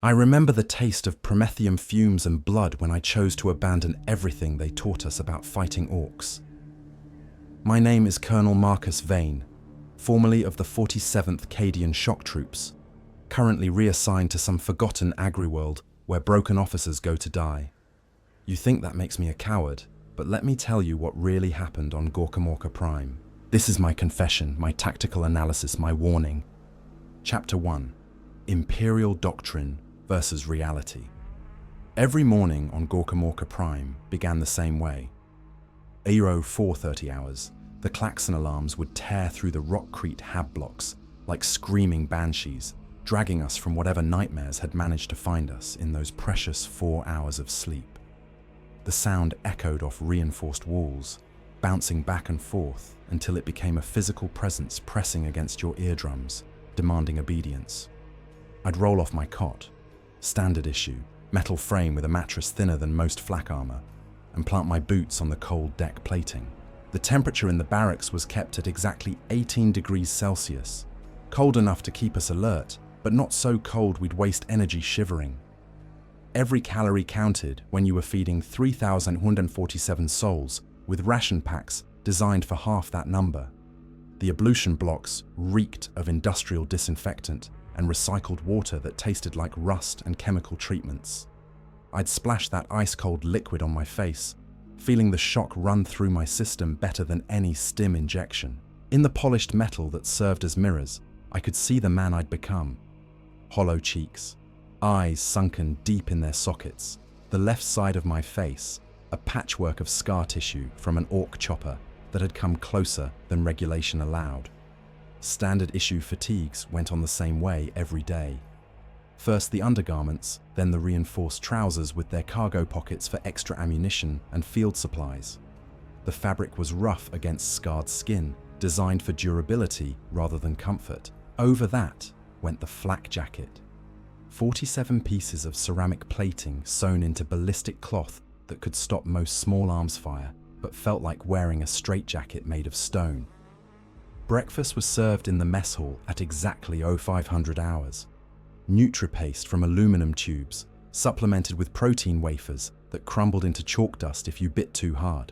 I remember the taste of promethium fumes and blood when I chose to abandon everything they taught us about fighting orcs. My name is Colonel Marcus Vane, formerly of the 47th Cadian Shock Troops, currently reassigned to some forgotten agri-world where broken officers go to die. You think that makes me a coward, but let me tell you what really happened on Gorkamorka Prime. This is my confession, my tactical analysis, my warning. Chapter 1. Imperial Doctrine versus Reality. Every morning on Gorkamorka Prime began the same way. 4:30 hours, the klaxon alarms would tear through the rockcrete hab blocks like screaming banshees, dragging us from whatever nightmares had managed to find us in those precious 4 hours of sleep. The sound echoed off reinforced walls, bouncing back and forth until it became a physical presence pressing against your eardrums, demanding obedience. I'd roll off my cot, standard issue, metal frame with a mattress thinner than most flak armor, and plant my boots on the cold deck plating. The temperature in the barracks was kept at exactly 18 degrees Celsius, cold enough to keep us alert, but not so cold we'd waste energy shivering. Every calorie counted when you were feeding 3,147 souls with ration packs designed for half that number. The ablution blocks reeked of industrial disinfectant and recycled water that tasted like rust and chemical treatments. I'd splash that ice-cold liquid on my face, feeling the shock run through my system better than any stim injection. In the polished metal that served as mirrors, I could see the man I'd become. Hollow cheeks, eyes sunken deep in their sockets, the left side of my face, a patchwork of scar tissue from an orc chopper that had come closer than regulation allowed. Standard issue fatigues went on the same way every day. First the undergarments, then the reinforced trousers with their cargo pockets for extra ammunition and field supplies. The fabric was rough against scarred skin, designed for durability rather than comfort. Over that went the flak jacket. 47 pieces of ceramic plating sewn into ballistic cloth that could stop most small arms fire, but felt like wearing a straitjacket made of stone. Breakfast was served in the mess hall at exactly 0500 hours. Nutripaste from aluminum tubes, supplemented with protein wafers that crumbled into chalk dust if you bit too hard.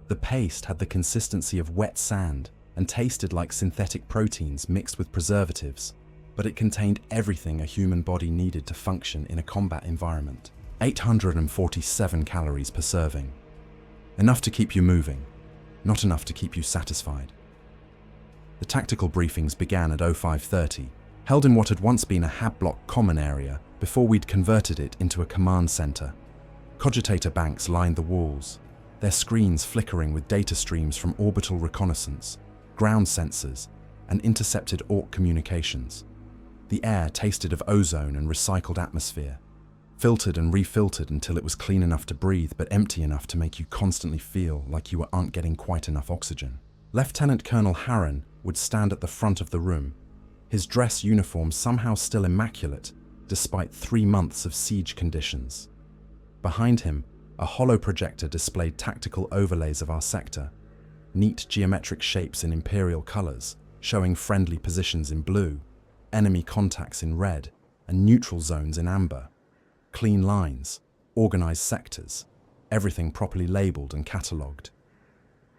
The paste had the consistency of wet sand and tasted like synthetic proteins mixed with preservatives, but it contained everything a human body needed to function in a combat environment. 847 calories per serving. Enough to keep you moving, not enough to keep you satisfied. The tactical briefings began at 0530, held in what had once been a hab block common area before we'd converted it into a command center. Cogitator banks lined the walls, their screens flickering with data streams from orbital reconnaissance, ground sensors, and intercepted orc communications. The air tasted of ozone and recycled atmosphere, filtered and refiltered until it was clean enough to breathe but empty enough to make you constantly feel like you aren't getting quite enough oxygen. Lieutenant Colonel Harron would stand at the front of the room, his dress uniform somehow still immaculate despite 3 months of siege conditions. Behind him, a hollow projector displayed tactical overlays of our sector, neat geometric shapes in Imperial colors, showing friendly positions in blue, enemy contacts in red, and neutral zones in amber. Clean lines, organized sectors, everything properly labeled and catalogued.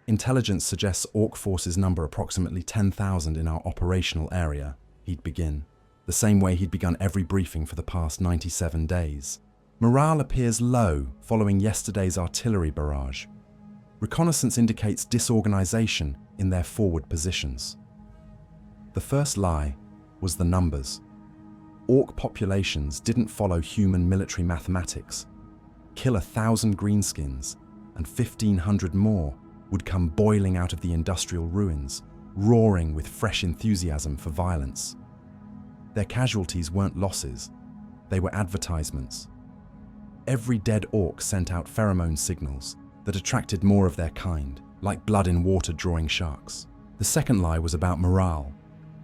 Intelligence suggests Orc forces number approximately 10,000 in our operational area, he'd begin, the same way he'd begun every briefing for the past 97 days. Morale appears low following yesterday's artillery barrage. Reconnaissance indicates disorganization in their forward positions. The first lie was the numbers. Orc populations didn't follow human military mathematics. Kill 1,000 greenskins, and 1,500 more would come boiling out of the industrial ruins, roaring with fresh enthusiasm for violence. Their casualties weren't losses, they were advertisements. Every dead orc sent out pheromone signals that attracted more of their kind, like blood in water drawing sharks. The second lie was about morale.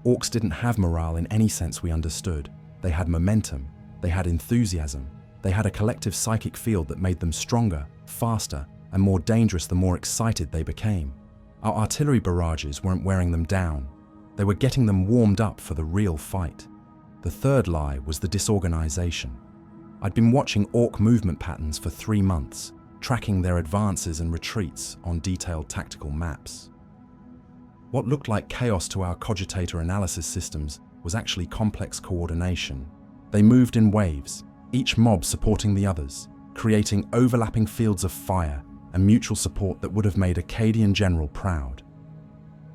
Orcs didn't have morale in any sense we understood. They had momentum, they had enthusiasm, they had a collective psychic field that made them stronger, faster, and more dangerous the more excited they became. Our artillery barrages weren't wearing them down. They were getting them warmed up for the real fight. The third lie was the disorganization. I'd been watching Ork movement patterns for 3 months, tracking their advances and retreats on detailed tactical maps. What looked like chaos to our cogitator analysis systems was actually complex coordination. They moved in waves, each mob supporting the others, creating overlapping fields of fire and mutual support that would have made a Cadian general proud.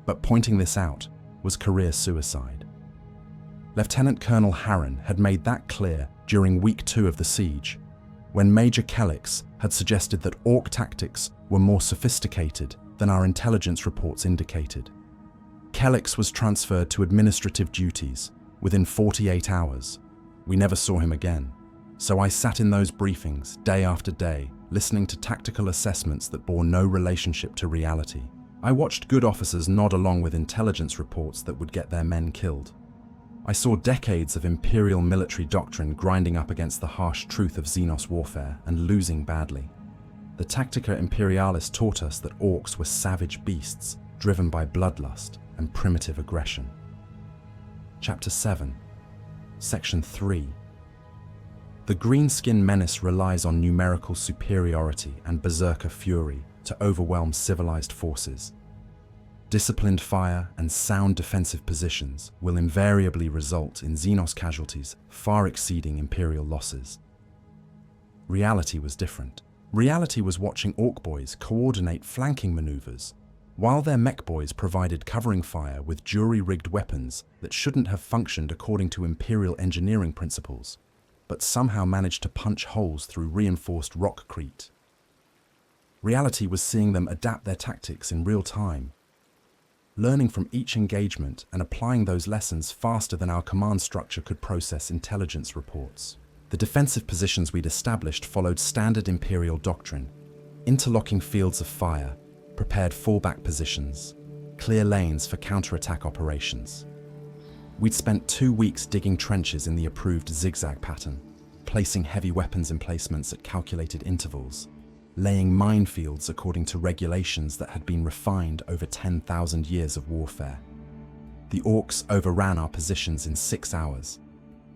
But pointing this out was career suicide. Lieutenant Colonel Harron had made that clear during week 2 of the siege, when Major Kellix had suggested that Ork tactics were more sophisticated than our intelligence reports indicated. Kellix was transferred to administrative duties within 48 hours. We never saw him again, so I sat in those briefings day after day, listening to tactical assessments that bore no relationship to reality. I watched good officers nod along with intelligence reports that would get their men killed. I saw decades of Imperial military doctrine grinding up against the harsh truth of Xenos warfare and losing badly. The Tactica Imperialis taught us that Orks were savage beasts driven by bloodlust and primitive aggression. Chapter 7, Section 3. The Greenskin menace relies on numerical superiority and berserker fury to overwhelm civilized forces. Disciplined fire and sound defensive positions will invariably result in Xenos casualties far exceeding Imperial losses. Reality was different. Reality was watching Ork boys coordinate flanking maneuvers, while their mech boys provided covering fire with jury-rigged weapons that shouldn't have functioned according to Imperial engineering principles, but somehow managed to punch holes through reinforced rockcrete. Reality was seeing them adapt their tactics in real time, learning from each engagement and applying those lessons faster than our command structure could process intelligence reports. The defensive positions we'd established followed standard Imperial doctrine: interlocking fields of fire, prepared fallback positions, clear lanes for counterattack operations. We'd spent 2 weeks digging trenches in the approved zigzag pattern, placing heavy weapons emplacements at calculated intervals, laying minefields according to regulations that had been refined over 10,000 years of warfare. The Orks overran our positions in 6 hours.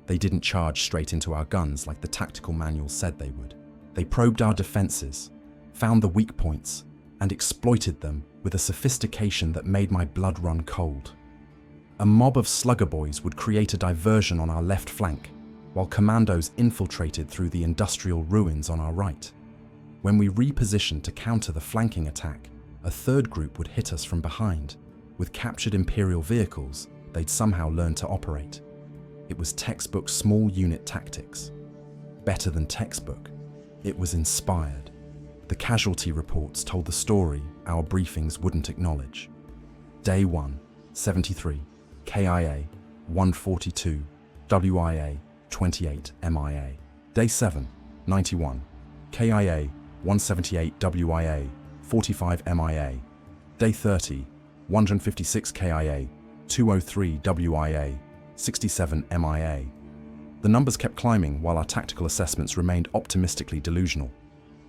They didn't charge straight into our guns like the tactical manual said they would. They probed our defenses, found the weak points, and exploited them with a sophistication that made my blood run cold. A mob of slugger boys would create a diversion on our left flank, while commandos infiltrated through the industrial ruins on our right. When we repositioned to counter the flanking attack, a third group would hit us from behind. With captured Imperial vehicles, they'd somehow learned to operate. It was textbook small unit tactics. Better than textbook, it was inspired. The casualty reports told the story our briefings wouldn't acknowledge. Day 1, 73, KIA, 142, WIA, 28, MIA. Day 7, 91, KIA, 178 WIA, 45 MIA. Day 30, 156 KIA, 203 WIA, 67 MIA. The numbers kept climbing while our tactical assessments remained optimistically delusional.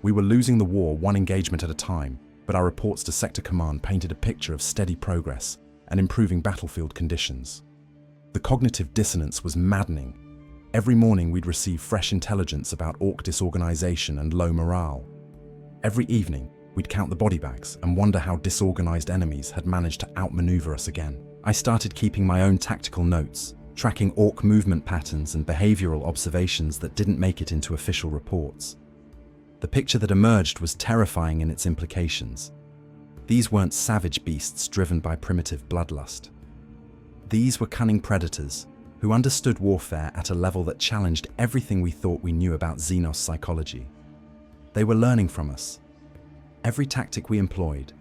We were losing the war one engagement at a time, but our reports to Sector Command painted a picture of steady progress and improving battlefield conditions. The cognitive dissonance was maddening. Every morning we'd receive fresh intelligence about Ork disorganization and low morale. Every evening, we'd count the body bags and wonder how disorganized enemies had managed to outmaneuver us again. I started keeping my own tactical notes, tracking Ork movement patterns and behavioral observations that didn't make it into official reports. The picture that emerged was terrifying in its implications. These weren't savage beasts driven by primitive bloodlust. These were cunning predators who understood warfare at a level that challenged everything we thought we knew about Xenos psychology. They were learning from us. Every tactic we employed,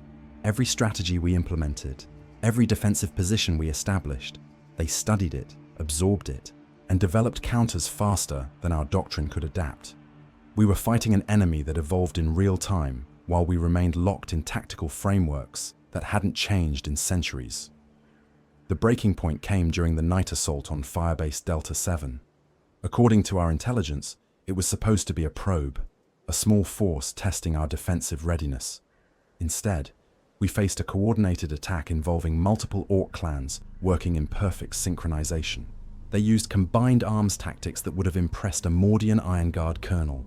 every strategy we implemented, every defensive position we established, they studied it, absorbed it, and developed counters faster than our doctrine could adapt. We were fighting an enemy that evolved in real time while we remained locked in tactical frameworks that hadn't changed in centuries. The breaking point came during the night assault on Firebase Delta 7. According to our intelligence, it was supposed to be a probe, a small force testing our defensive readiness. Instead, we faced a coordinated attack involving multiple Ork clans working in perfect synchronization. They used combined arms tactics that would have impressed a Mordian Iron Guard colonel.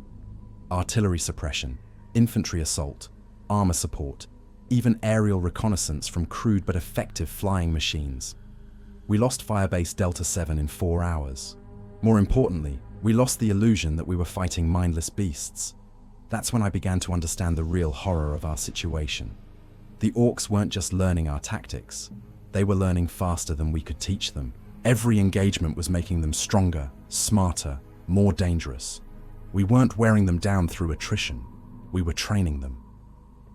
Artillery suppression, infantry assault, armor support, even aerial reconnaissance from crude but effective flying machines. We lost Firebase Delta 7 in 4 hours. More importantly, we lost the illusion that we were fighting mindless beasts. That's when I began to understand the real horror of our situation. The Orks weren't just learning our tactics. They were learning faster than we could teach them. Every engagement was making them stronger, smarter, more dangerous. We weren't wearing them down through attrition. We were training them.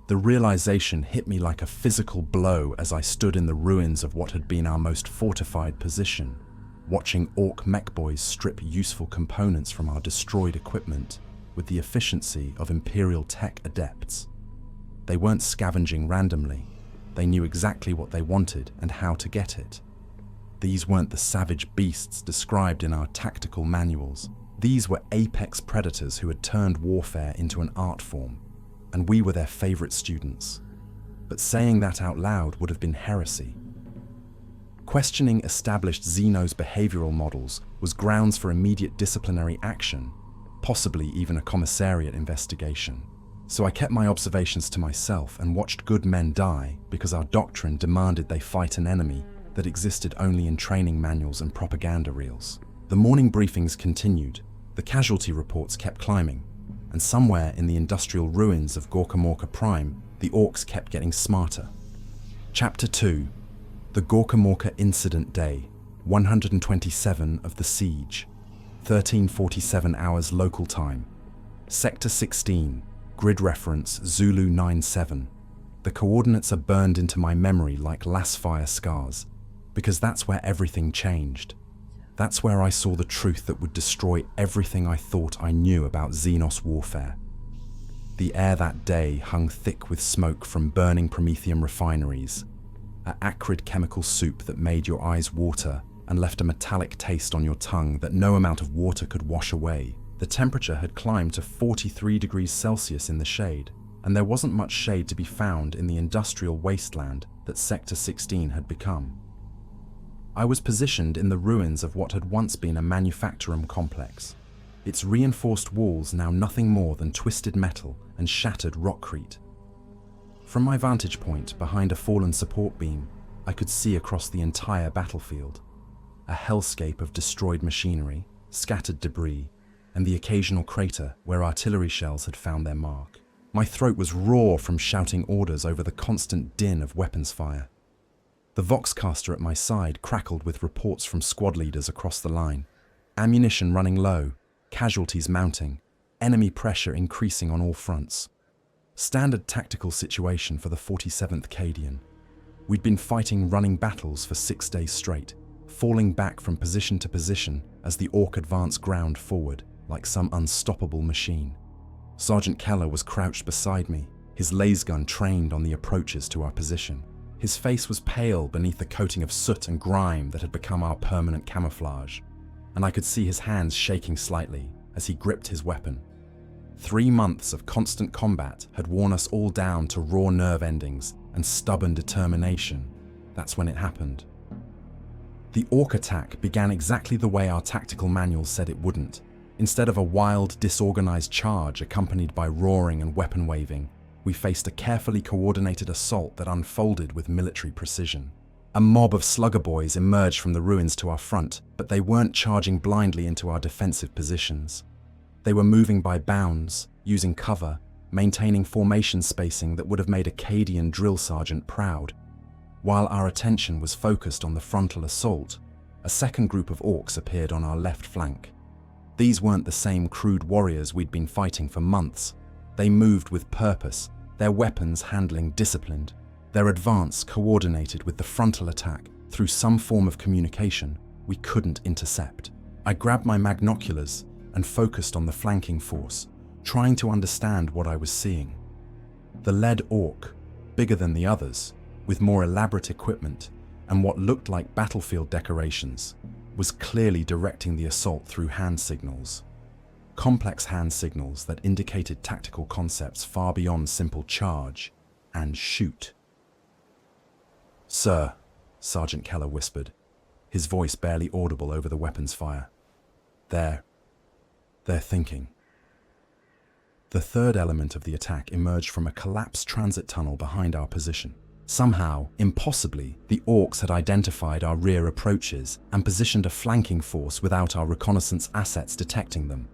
The realization hit me like a physical blow as I stood in the ruins of what had been our most fortified position, watching Ork mech boys strip useful components from our destroyed equipment with the efficiency of Imperial tech adepts. They weren't scavenging randomly. They knew exactly what they wanted and how to get it. These weren't the savage beasts described in our tactical manuals. These were apex predators who had turned warfare into an art form, and we were their favorite students. But saying that out loud would have been heresy. Questioning established Xenos behavioral models was grounds for immediate disciplinary action, possibly even a commissariat investigation. So I kept my observations to myself and watched good men die because our doctrine demanded they fight an enemy that existed only in training manuals and propaganda reels. The morning briefings continued, the casualty reports kept climbing, and somewhere in the industrial ruins of Gorkamorka Prime, the Orks kept getting smarter. Chapter 2. The Gorkamorka Incident Day, 127 of the Siege, 1347 hours local time. Sector 16, grid reference Zulu 97. The coordinates are burned into my memory like lasfire scars, because that's where everything changed. That's where I saw the truth that would destroy everything I thought I knew about Xenos warfare. The air that day hung thick with smoke from burning promethium refineries, an acrid chemical soup that made your eyes water and left a metallic taste on your tongue that no amount of water could wash away. The temperature had climbed to 43 degrees Celsius in the shade, and there wasn't much shade to be found in the industrial wasteland that Sector 16 had become. I was positioned in the ruins of what had once been a manufacturing complex, its reinforced walls now nothing more than twisted metal and shattered rockcrete. From my vantage point behind a fallen support beam, I could see across the entire battlefield, a hellscape of destroyed machinery, scattered debris, and the occasional crater where artillery shells had found their mark. My throat was raw from shouting orders over the constant din of weapons fire. The Voxcaster at my side crackled with reports from squad leaders across the line. Ammunition running low, casualties mounting, enemy pressure increasing on all fronts. Standard tactical situation for the 47th Cadian. We'd been fighting running battles for 6 days straight, falling back from position to position as the Ork advanced ground forward like some unstoppable machine. Sergeant Keller was crouched beside me, his laser gun trained on the approaches to our position. His face was pale beneath the coating of soot and grime that had become our permanent camouflage, and I could see his hands shaking slightly as he gripped his weapon. 3 months of constant combat had worn us all down to raw nerve endings and stubborn determination. That's when it happened. The Ork attack began exactly the way our tactical manuals said it wouldn't. Instead of a wild, disorganized charge accompanied by roaring and weapon waving, we faced a carefully coordinated assault that unfolded with military precision. A mob of slugger boys emerged from the ruins to our front, but they weren't charging blindly into our defensive positions. They were moving by bounds, using cover, maintaining formation spacing that would have made a Cadian drill sergeant proud. While our attention was focused on the frontal assault, a second group of Orks appeared on our left flank. These weren't the same crude warriors we'd been fighting for months. They moved with purpose, their weapons handling disciplined, their advance coordinated with the frontal attack through some form of communication we couldn't intercept. I grabbed my magnoculars and focused on the flanking force, trying to understand what I was seeing. The lead Ork, bigger than the others, with more elaborate equipment and what looked like battlefield decorations, was clearly directing the assault through hand signals. Complex hand signals that indicated tactical concepts far beyond simple charge and shoot. "Sir," Sergeant Keller whispered, his voice barely audible over the weapon's fire. They're thinking. The third element of the attack emerged from a collapsed transit tunnel behind our position. Somehow, impossibly, the Orks had identified our rear approaches and positioned a flanking force without our reconnaissance assets detecting them.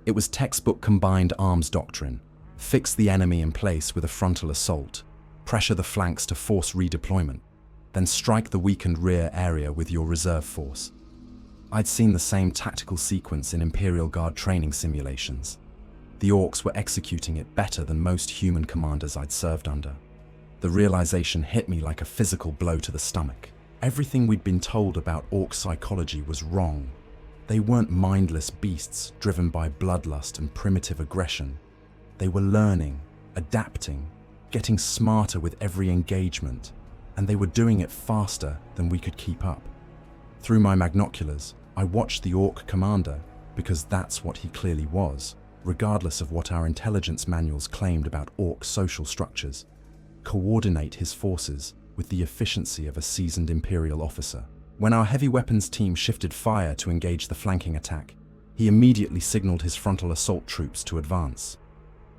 It was textbook combined arms doctrine. Fix the enemy in place with a frontal assault, pressure the flanks to force redeployment, then strike the weakened rear area with your reserve force. I'd seen the same tactical sequence in Imperial Guard training simulations. The Orks were executing it better than most human commanders I'd served under. The realization hit me like a physical blow to the stomach. Everything we'd been told about Ork psychology was wrong. They weren't mindless beasts driven by bloodlust and primitive aggression. They were learning, adapting, getting smarter with every engagement, and they were doing it faster than we could keep up. Through my magnoculars, I watched the Ork commander, because that's what he clearly was, regardless of what our intelligence manuals claimed about Ork social structures, coordinate his forces with the efficiency of a seasoned Imperial officer. When our heavy weapons team shifted fire to engage the flanking attack, he immediately signaled his frontal assault troops to advance.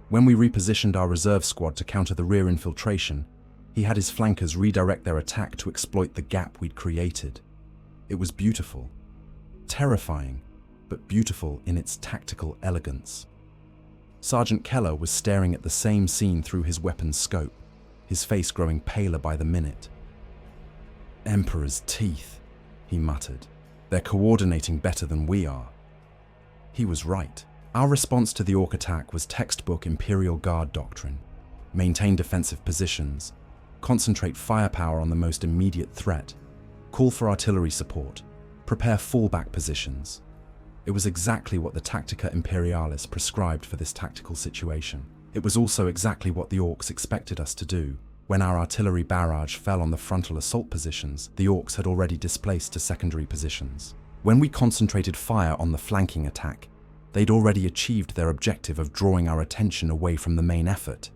When we repositioned our reserve squad to counter the rear infiltration, he had his flankers redirect their attack to exploit the gap we'd created. It was beautiful. Terrifying, but beautiful in its tactical elegance. Sergeant Keller was staring at the same scene through his weapon's scope, his face growing paler by the minute. "Emperor's teeth," he muttered. "They're coordinating better than we are." He was right. Our response to the Ork attack was textbook Imperial Guard doctrine. Maintain defensive positions, concentrate firepower on the most immediate threat, call for artillery support, prepare fallback positions. It was exactly what the Tactica Imperialis prescribed for this tactical situation. It was also exactly what the Orks expected us to do. When our artillery barrage fell on the frontal assault positions, the Orks had already displaced to secondary positions. When we concentrated fire on the flanking attack, they'd already achieved their objective of drawing our attention away from the main effort.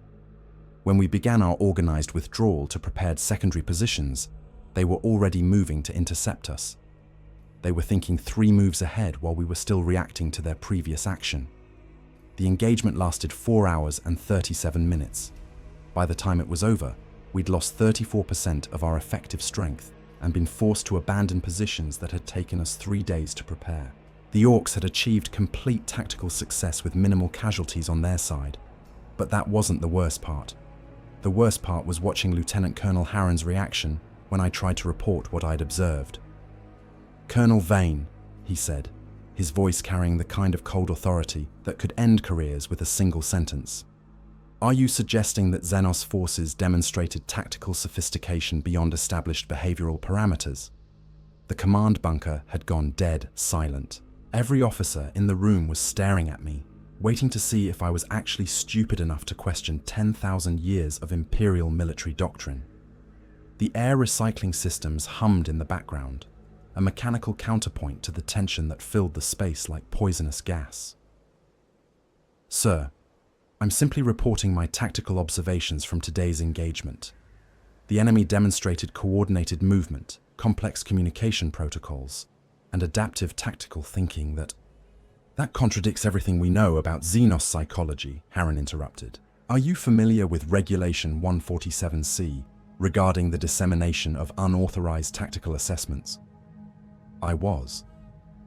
When we began our organized withdrawal to prepared secondary positions, they were already moving to intercept us. They were thinking 3 moves ahead while we were still reacting to their previous action. The engagement lasted 4 hours and 37 minutes. By the time it was over, we'd lost 34% of our effective strength and been forced to abandon positions that had taken us 3 days to prepare. The Orks had achieved complete tactical success with minimal casualties on their side. But that wasn't the worst part. The worst part was watching Lieutenant Colonel Harron's reaction when I tried to report what I'd observed. "Colonel Vane," he said, his voice carrying the kind of cold authority that could end careers with a single sentence. "Are you suggesting that Xenos forces demonstrated tactical sophistication beyond established behavioral parameters?" The command bunker had gone dead silent. Every officer in the room was staring at me, waiting to see if I was actually stupid enough to question 10,000 years of Imperial military doctrine. The air recycling systems hummed in the background, a mechanical counterpoint to the tension that filled the space like poisonous gas. "Sir, I'm simply reporting my tactical observations from today's engagement. The enemy demonstrated coordinated movement, complex communication protocols, and adaptive tactical thinking that—" "That contradicts everything we know about Xenos psychology," Harron interrupted. "Are you familiar with Regulation 147C regarding the dissemination of unauthorized tactical assessments?" I was.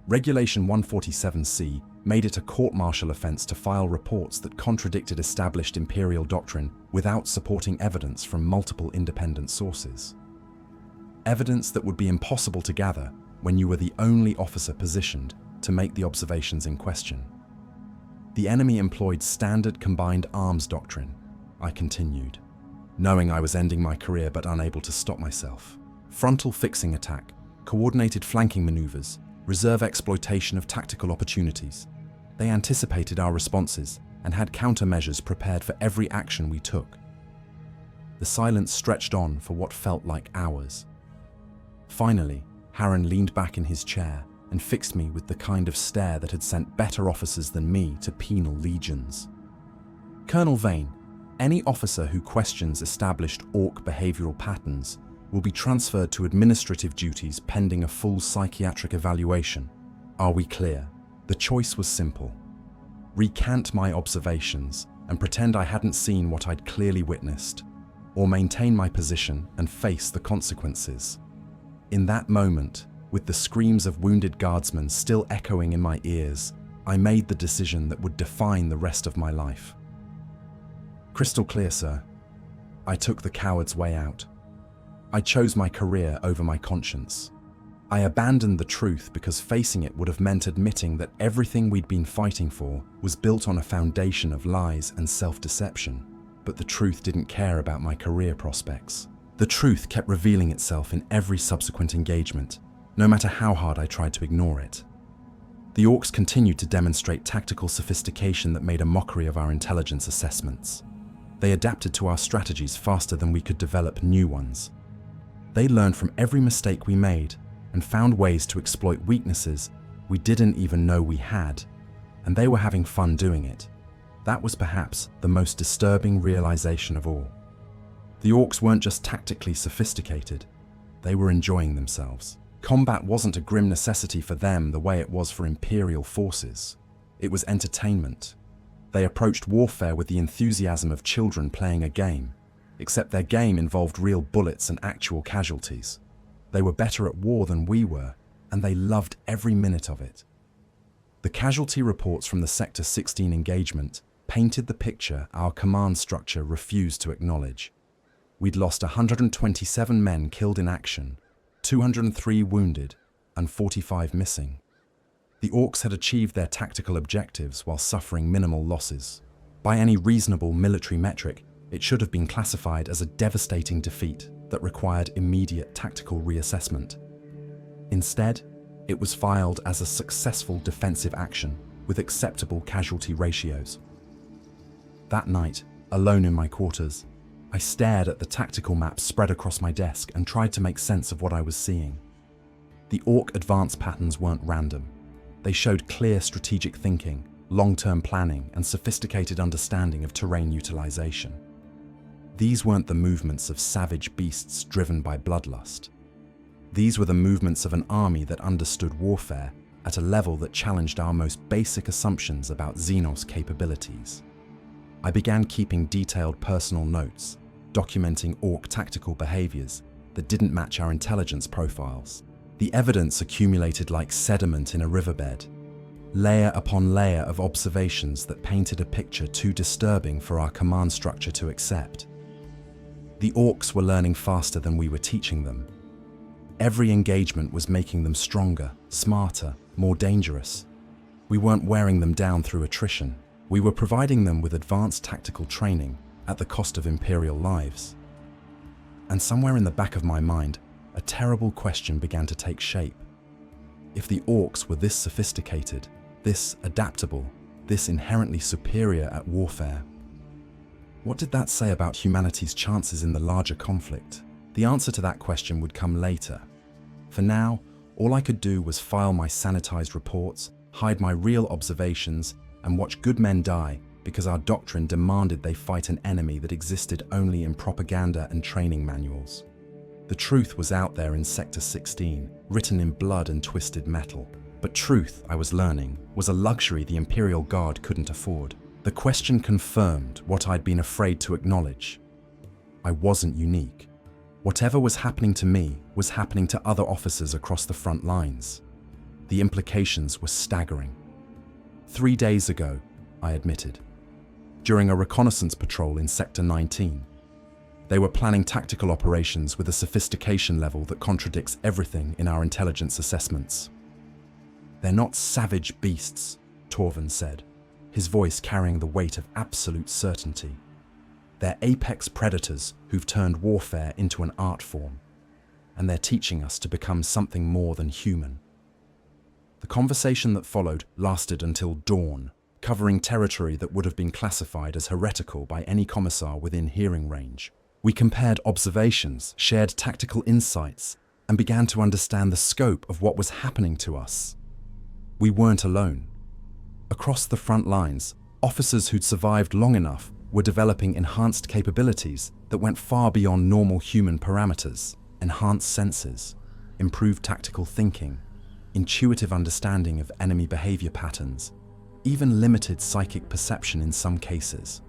Regulation 147C made it a court-martial offense to file reports that contradicted established Imperial doctrine without supporting evidence from multiple independent sources. Evidence that would be impossible to gather when you were the only officer positioned to make the observations in question. The enemy employed standard combined arms doctrine, I continued, knowing I was ending my career but unable to stop myself. Frontal fixing attack, coordinated flanking maneuvers, reserve exploitation of tactical opportunities. They anticipated our responses and had countermeasures prepared for every action we took. The silence stretched on for what felt like hours. Finally, Harron leaned back in his chair and fixed me with the kind of stare that had sent better officers than me to penal legions. "Colonel Vane, any officer who questions established Ork behavioral patterns will be transferred to administrative duties pending a full psychiatric evaluation. Are we clear? The choice was simple. Recant my observations and pretend I hadn't seen what I'd clearly witnessed, or maintain my position and face the consequences. In that moment, with the screams of wounded guardsmen still echoing in my ears, I made the decision that would define the rest of my life. Crystal clear, sir. I took the coward's way out. I chose my career over my conscience. I abandoned the truth because facing it would have meant admitting that everything we'd been fighting for was built on a foundation of lies and self-deception. But the truth didn't care about my career prospects. The truth kept revealing itself in every subsequent engagement, no matter how hard I tried to ignore it. The Orks continued to demonstrate tactical sophistication that made a mockery of our intelligence assessments. They adapted to our strategies faster than we could develop new ones. They learned from every mistake we made and found ways to exploit weaknesses we didn't even know we had, and they were having fun doing it. That was perhaps the most disturbing realization of all. The Orks weren't just tactically sophisticated, they were enjoying themselves. Combat wasn't a grim necessity for them the way it was for Imperial forces. It was entertainment. They approached warfare with the enthusiasm of children playing a game, except their game involved real bullets and actual casualties. They were better at war than we were, and they loved every minute of it. The casualty reports from the Sector 16 engagement painted the picture our command structure refused to acknowledge. We'd lost 127 men killed in action, 203 wounded, and 45 missing. The Orks had achieved their tactical objectives while suffering minimal losses. By any reasonable military metric, it should have been classified as a devastating defeat that required immediate tactical reassessment. Instead, it was filed as a successful defensive action with acceptable casualty ratios. That night, alone in my quarters, I stared at the tactical map spread across my desk and tried to make sense of what I was seeing. The Ork advance patterns weren't random. They showed clear strategic thinking, long-term planning, and sophisticated understanding of terrain utilization. These weren't the movements of savage beasts driven by bloodlust. These were the movements of an army that understood warfare at a level that challenged our most basic assumptions about Xenos capabilities. I began keeping detailed personal notes, documenting Ork tactical behaviors that didn't match our intelligence profiles. The evidence accumulated like sediment in a riverbed, layer upon layer of observations that painted a picture too disturbing for our command structure to accept. The Orks were learning faster than we were teaching them. Every engagement was making them stronger, smarter, more dangerous. We weren't wearing them down through attrition. We were providing them with advanced tactical training at the cost of Imperial lives. And somewhere in the back of my mind, a terrible question began to take shape. If the Orks were this sophisticated, this adaptable, this inherently superior at warfare, what did that say about humanity's chances in the larger conflict? The answer to that question would come later. For now, all I could do was file my sanitized reports, hide my real observations, and watch good men die because our doctrine demanded they fight an enemy that existed only in propaganda and training manuals. The truth was out there in Sector 16, written in blood and twisted metal. But truth, I was learning, was a luxury the Imperial Guard couldn't afford. The question confirmed what I'd been afraid to acknowledge. I wasn't unique. Whatever was happening to me was happening to other officers across the front lines. The implications were staggering. 3 days ago, I admitted, during a reconnaissance patrol in Sector 19, they were planning tactical operations with a sophistication level that contradicts everything in our intelligence assessments. "They're not savage beasts," Torvin said, his voice carrying the weight of absolute certainty. "They're apex predators who've turned warfare into an art form, and they're teaching us to become something more than human." The conversation that followed lasted until dawn, covering territory that would have been classified as heretical by any commissar within hearing range. We compared observations, shared tactical insights, and began to understand the scope of what was happening to us. We weren't alone. Across the front lines, officers who'd survived long enough were developing enhanced capabilities that went far beyond normal human parameters. enhanced senses, improved tactical thinking, intuitive understanding of enemy behavior patterns, even limited psychic perception in some cases.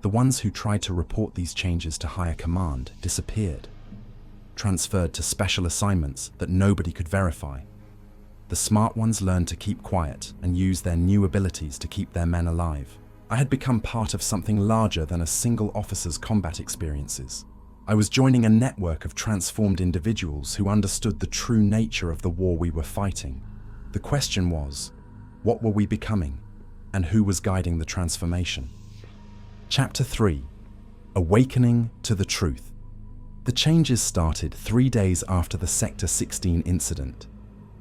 The ones who tried to report these changes to higher command disappeared, transferred to special assignments that nobody could verify. The smart ones learned to keep quiet and use their new abilities to keep their men alive. I had become part of something larger than a single officer's combat experiences. I was joining a network of transformed individuals who understood the true nature of the war we were fighting. The question was, what were we becoming, and who was guiding the transformation? Chapter 3. Awakening to the Truth. The changes started 3 days after the Sector 16 incident.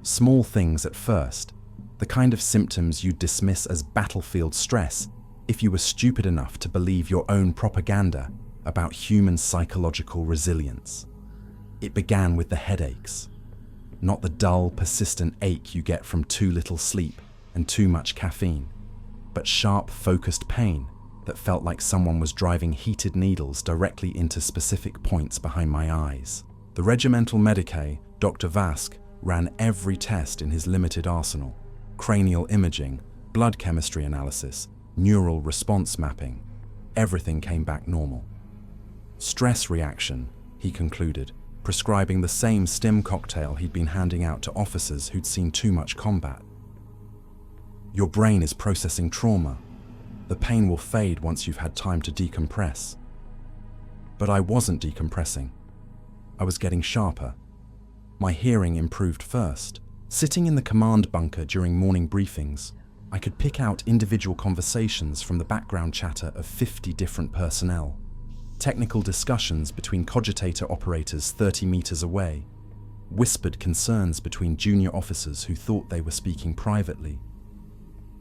Small things at first, the kind of symptoms you'd dismiss as battlefield stress if you were stupid enough to believe your own propaganda about human psychological resilience. It began with the headaches, not the dull, persistent ache you get from too little sleep and too much caffeine, but sharp, focused pain that felt like someone was driving heated needles directly into specific points behind my eyes. The regimental medic, Dr. Vask, ran every test in his limited arsenal: cranial imaging, blood chemistry analysis, neural response mapping. Everything came back normal. Stress reaction, he concluded, prescribing the same stim cocktail he'd been handing out to officers who'd seen too much combat. Your brain is processing trauma. The pain will fade once you've had time to decompress. But I wasn't decompressing. I was getting sharper. My hearing improved first. Sitting in the command bunker during morning briefings, I could pick out individual conversations from the background chatter of 50 different personnel. Technical discussions between cogitator operators 30 meters away. Whispered concerns between junior officers who thought they were speaking privately.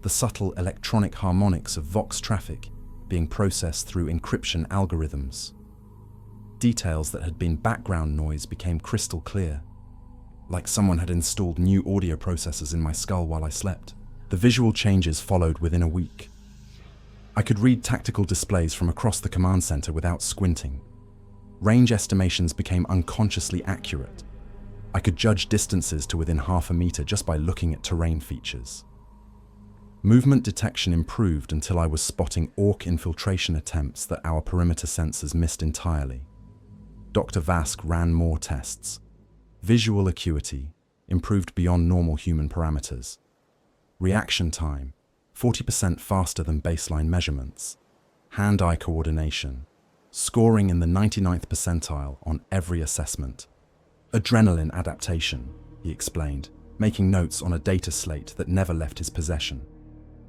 The subtle electronic harmonics of Vox traffic being processed through encryption algorithms. Details that had been background noise became crystal clear, like someone had installed new audio processors in my skull while I slept. The visual changes followed within a week. I could read tactical displays from across the command center without squinting. Range estimations became unconsciously accurate. I could judge distances to within half a meter just by looking at terrain features. Movement detection improved until I was spotting Ork infiltration attempts that our perimeter sensors missed entirely. Dr. Vask ran more tests. Visual acuity improved beyond normal human parameters. Reaction time, 40% faster than baseline measurements. Hand-eye coordination, scoring in the 99th percentile on every assessment. Adrenaline adaptation, he explained, making notes on a data slate that never left his possession.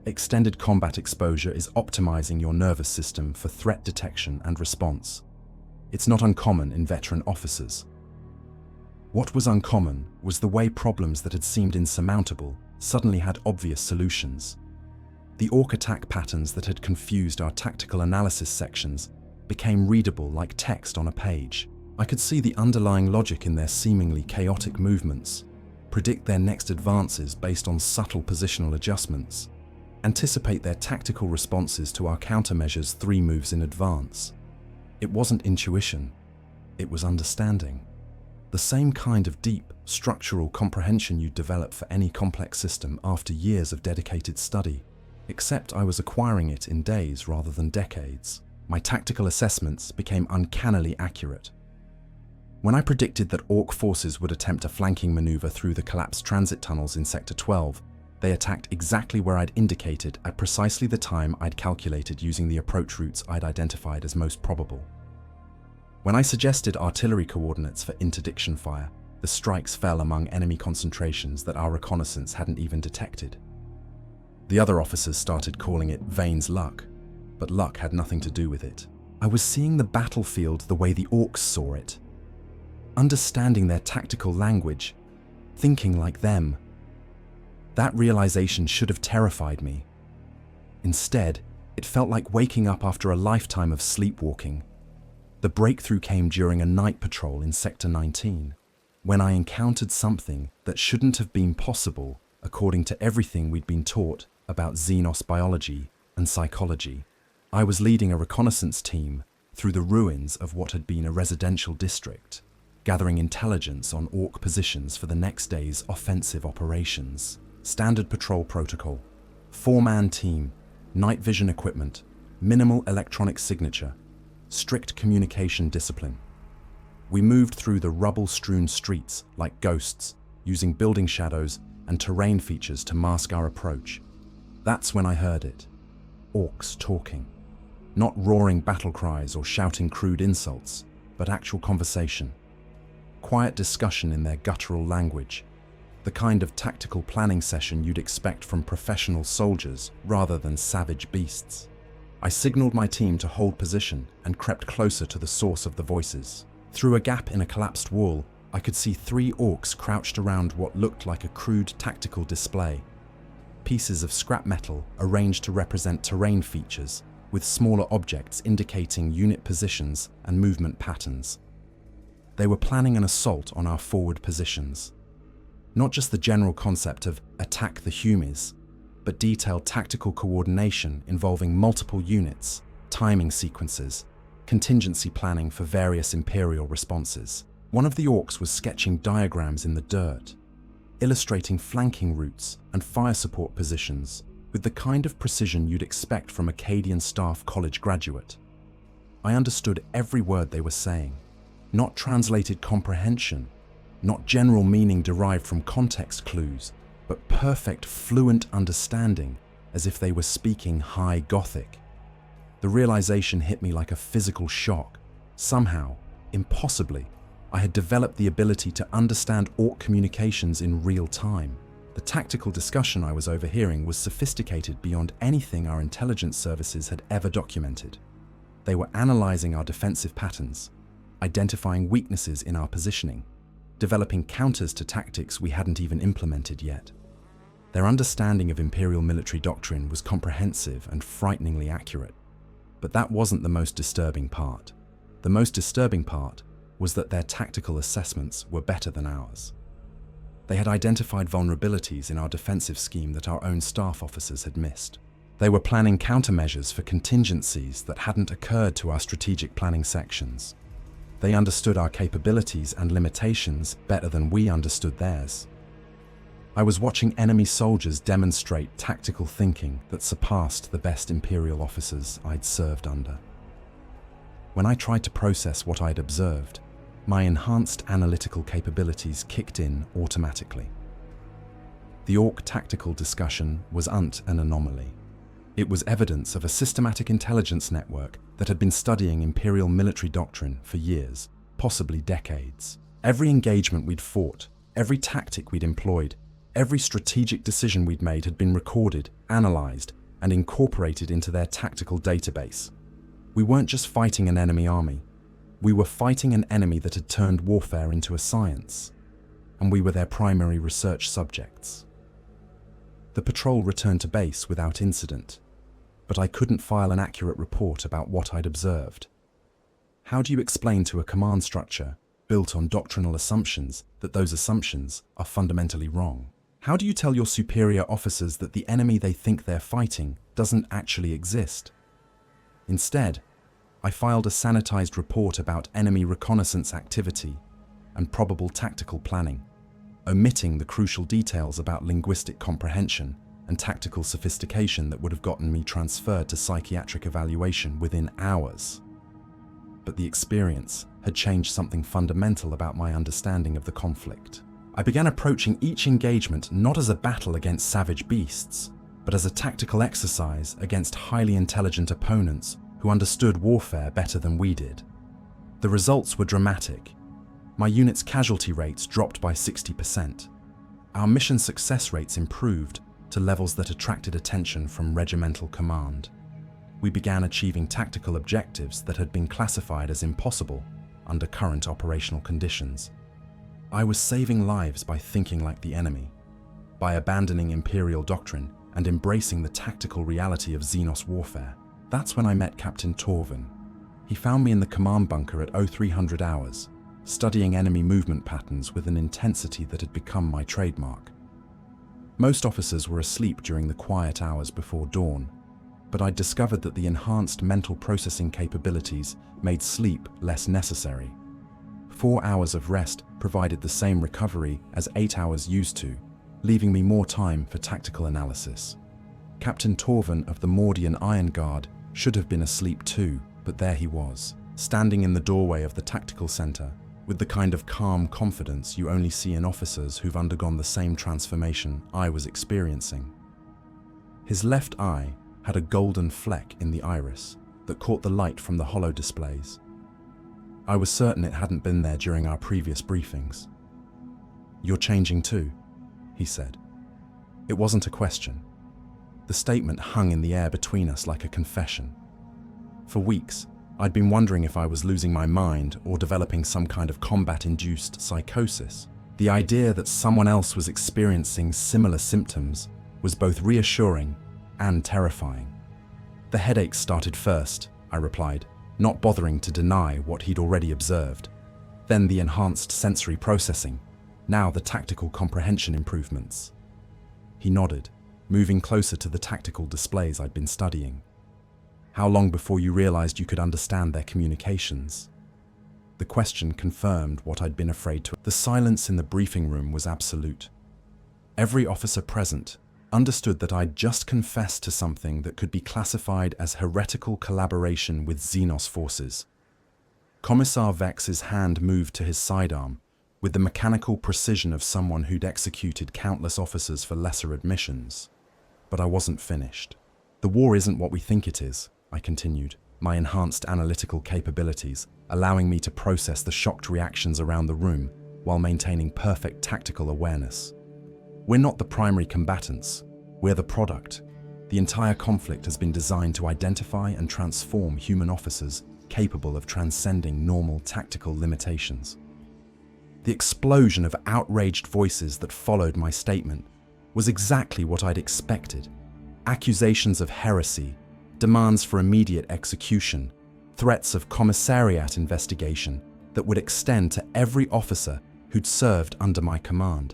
Extended combat exposure is optimizing your nervous system for threat detection and response. It's not uncommon in veteran officers. What was uncommon was the way problems that had seemed insurmountable suddenly had obvious solutions. The Ork attack patterns that had confused our tactical analysis sections became readable like text on a page. I could see the underlying logic in their seemingly chaotic movements, predict their next advances based on subtle positional adjustments, anticipate their tactical responses to our countermeasures 3 moves in advance. It wasn't intuition, it was understanding. The same kind of deep, structural comprehension you'd develop for any complex system after years of dedicated study, except I was acquiring it in days rather than decades. My tactical assessments became uncannily accurate. When I predicted that Ork forces would attempt a flanking maneuver through the collapsed transit tunnels in Sector 12, they attacked exactly where I'd indicated at precisely the time I'd calculated using the approach routes I'd identified as most probable. When I suggested artillery coordinates for interdiction fire, the strikes fell among enemy concentrations that our reconnaissance hadn't even detected. The other officers started calling it Vane's luck, but luck had nothing to do with it. I was seeing the battlefield the way the Orks saw it, understanding their tactical language, thinking like them. That realization should have terrified me. Instead, it felt like waking up after a lifetime of sleepwalking. The breakthrough came during a night patrol in Sector 19, when I encountered something that shouldn't have been possible according to everything we'd been taught about Xenos biology and psychology. I was leading a reconnaissance team through the ruins of what had been a residential district. gathering intelligence on Ork positions for the next day's offensive operations. Standard patrol protocol: 4-man team, night vision equipment, minimal electronic signature, strict communication discipline. We moved through the rubble-strewn streets like ghosts, using building shadows and terrain features to mask our approach. That's when I heard it. Orks talking. Not roaring battle cries or shouting crude insults, but actual conversation. Quiet discussion in their guttural language. The kind of tactical planning session you'd expect from professional soldiers rather than savage beasts. I signaled my team to hold position and crept closer to the source of the voices. Through a gap in a collapsed wall, I could see 3 Orks crouched around what looked like a crude tactical display. Pieces of scrap metal arranged to represent terrain features, with smaller objects indicating unit positions and movement patterns. They were planning an assault on our forward positions. Not just the general concept of attack the humies, but detailed tactical coordination involving multiple units, timing sequences, contingency planning for various Imperial responses. One of the Orks was sketching diagrams in the dirt, illustrating flanking routes and fire support positions with the kind of precision you'd expect from a Acadian Staff College graduate. I understood every word they were saying, not translated comprehension, not general meaning derived from context clues, but perfect, fluent understanding, as if they were speaking High Gothic. The realization hit me like a physical shock. Somehow, impossibly, I had developed the ability to understand Ork communications in real time. The tactical discussion I was overhearing was sophisticated beyond anything our intelligence services had ever documented. They were analyzing our defensive patterns, identifying weaknesses in our positioning, developing counters to tactics we hadn't even implemented yet. Their understanding of Imperial military doctrine was comprehensive and frighteningly accurate. But that wasn't the most disturbing part. The most disturbing part was that their tactical assessments were better than ours. They had identified vulnerabilities in our defensive scheme that our own staff officers had missed. They were planning countermeasures for contingencies that hadn't occurred to our strategic planning sections. They understood our capabilities and limitations better than we understood theirs. I was watching enemy soldiers demonstrate tactical thinking that surpassed the best Imperial officers I'd served under. When I tried to process what I'd observed, my enhanced analytical capabilities kicked in automatically. The Ork tactical discussion wasn't an anomaly. It was evidence of a systematic intelligence network that had been studying Imperial military doctrine for years, possibly decades. Every engagement we'd fought, every tactic we'd employed, every strategic decision we'd made had been recorded, analyzed, and incorporated into their tactical database. We weren't just fighting an enemy army. We were fighting an enemy that had turned warfare into a science, and we were their primary research subjects. The patrol returned to base without incident, but I couldn't file an accurate report about what I'd observed. How do you explain to a command structure built on doctrinal assumptions that those assumptions are fundamentally wrong? How do you tell your superior officers that the enemy they think they're fighting doesn't actually exist? Instead, I filed a sanitized report about enemy reconnaissance activity and probable tactical planning, omitting the crucial details about linguistic comprehension and tactical sophistication that would have gotten me transferred to psychiatric evaluation within hours. But the experience had changed something fundamental about my understanding of the conflict. I began approaching each engagement not as a battle against savage beasts, but as a tactical exercise against highly intelligent opponents who understood warfare better than we did. The results were dramatic. My unit's casualty rates dropped by 60%. Our mission success rates improved to levels that attracted attention from regimental command. We began achieving tactical objectives that had been classified as impossible under current operational conditions. I was saving lives by thinking like the enemy, by abandoning Imperial doctrine and embracing the tactical reality of Xenos warfare. That's when I met Captain Torvin. He found me in the command bunker at 0300 hours, studying enemy movement patterns with an intensity that had become my trademark. Most officers were asleep during the quiet hours before dawn, but I'd discovered that the enhanced mental processing capabilities made sleep less necessary. 4 hours of rest provided the same recovery as 8 hours used to, leaving me more time for tactical analysis. Captain Torvin of the Mordian Iron Guard should have been asleep too, but there he was, standing in the doorway of the tactical center, with the kind of calm confidence you only see in officers who've undergone the same transformation I was experiencing. His left eye had a golden fleck in the iris that caught the light from the holo displays. I was certain it hadn't been there during our previous briefings. "You're changing too," he said. It wasn't a question. The statement hung in the air between us like a confession. For weeks, I'd been wondering if I was losing my mind or developing some kind of combat-induced psychosis. The idea that someone else was experiencing similar symptoms was both reassuring and terrifying. "The headaches started first," I replied, not bothering to deny what he'd already observed. "Then the enhanced sensory processing, now the tactical comprehension improvements." He nodded, moving closer to the tactical displays I'd been studying. "How long before you realized you could understand their communications?" The question confirmed what I'd been afraid to. The silence in the briefing room was absolute. Every officer present understood that I'd just confessed to something that could be classified as heretical collaboration with Xenos forces. Commissar Vex's hand moved to his sidearm, with the mechanical precision of someone who'd executed countless officers for lesser admissions. But I wasn't finished. "The war isn't what we think it is," I continued, my enhanced analytical capabilities allowing me to process the shocked reactions around the room while maintaining perfect tactical awareness. "We're not the primary combatants, we're the product. The entire conflict has been designed to identify and transform human officers capable of transcending normal tactical limitations." The explosion of outraged voices that followed my statement was exactly what I'd expected. Accusations of heresy, demands for immediate execution, threats of commissariat investigation that would extend to every officer who'd served under my command.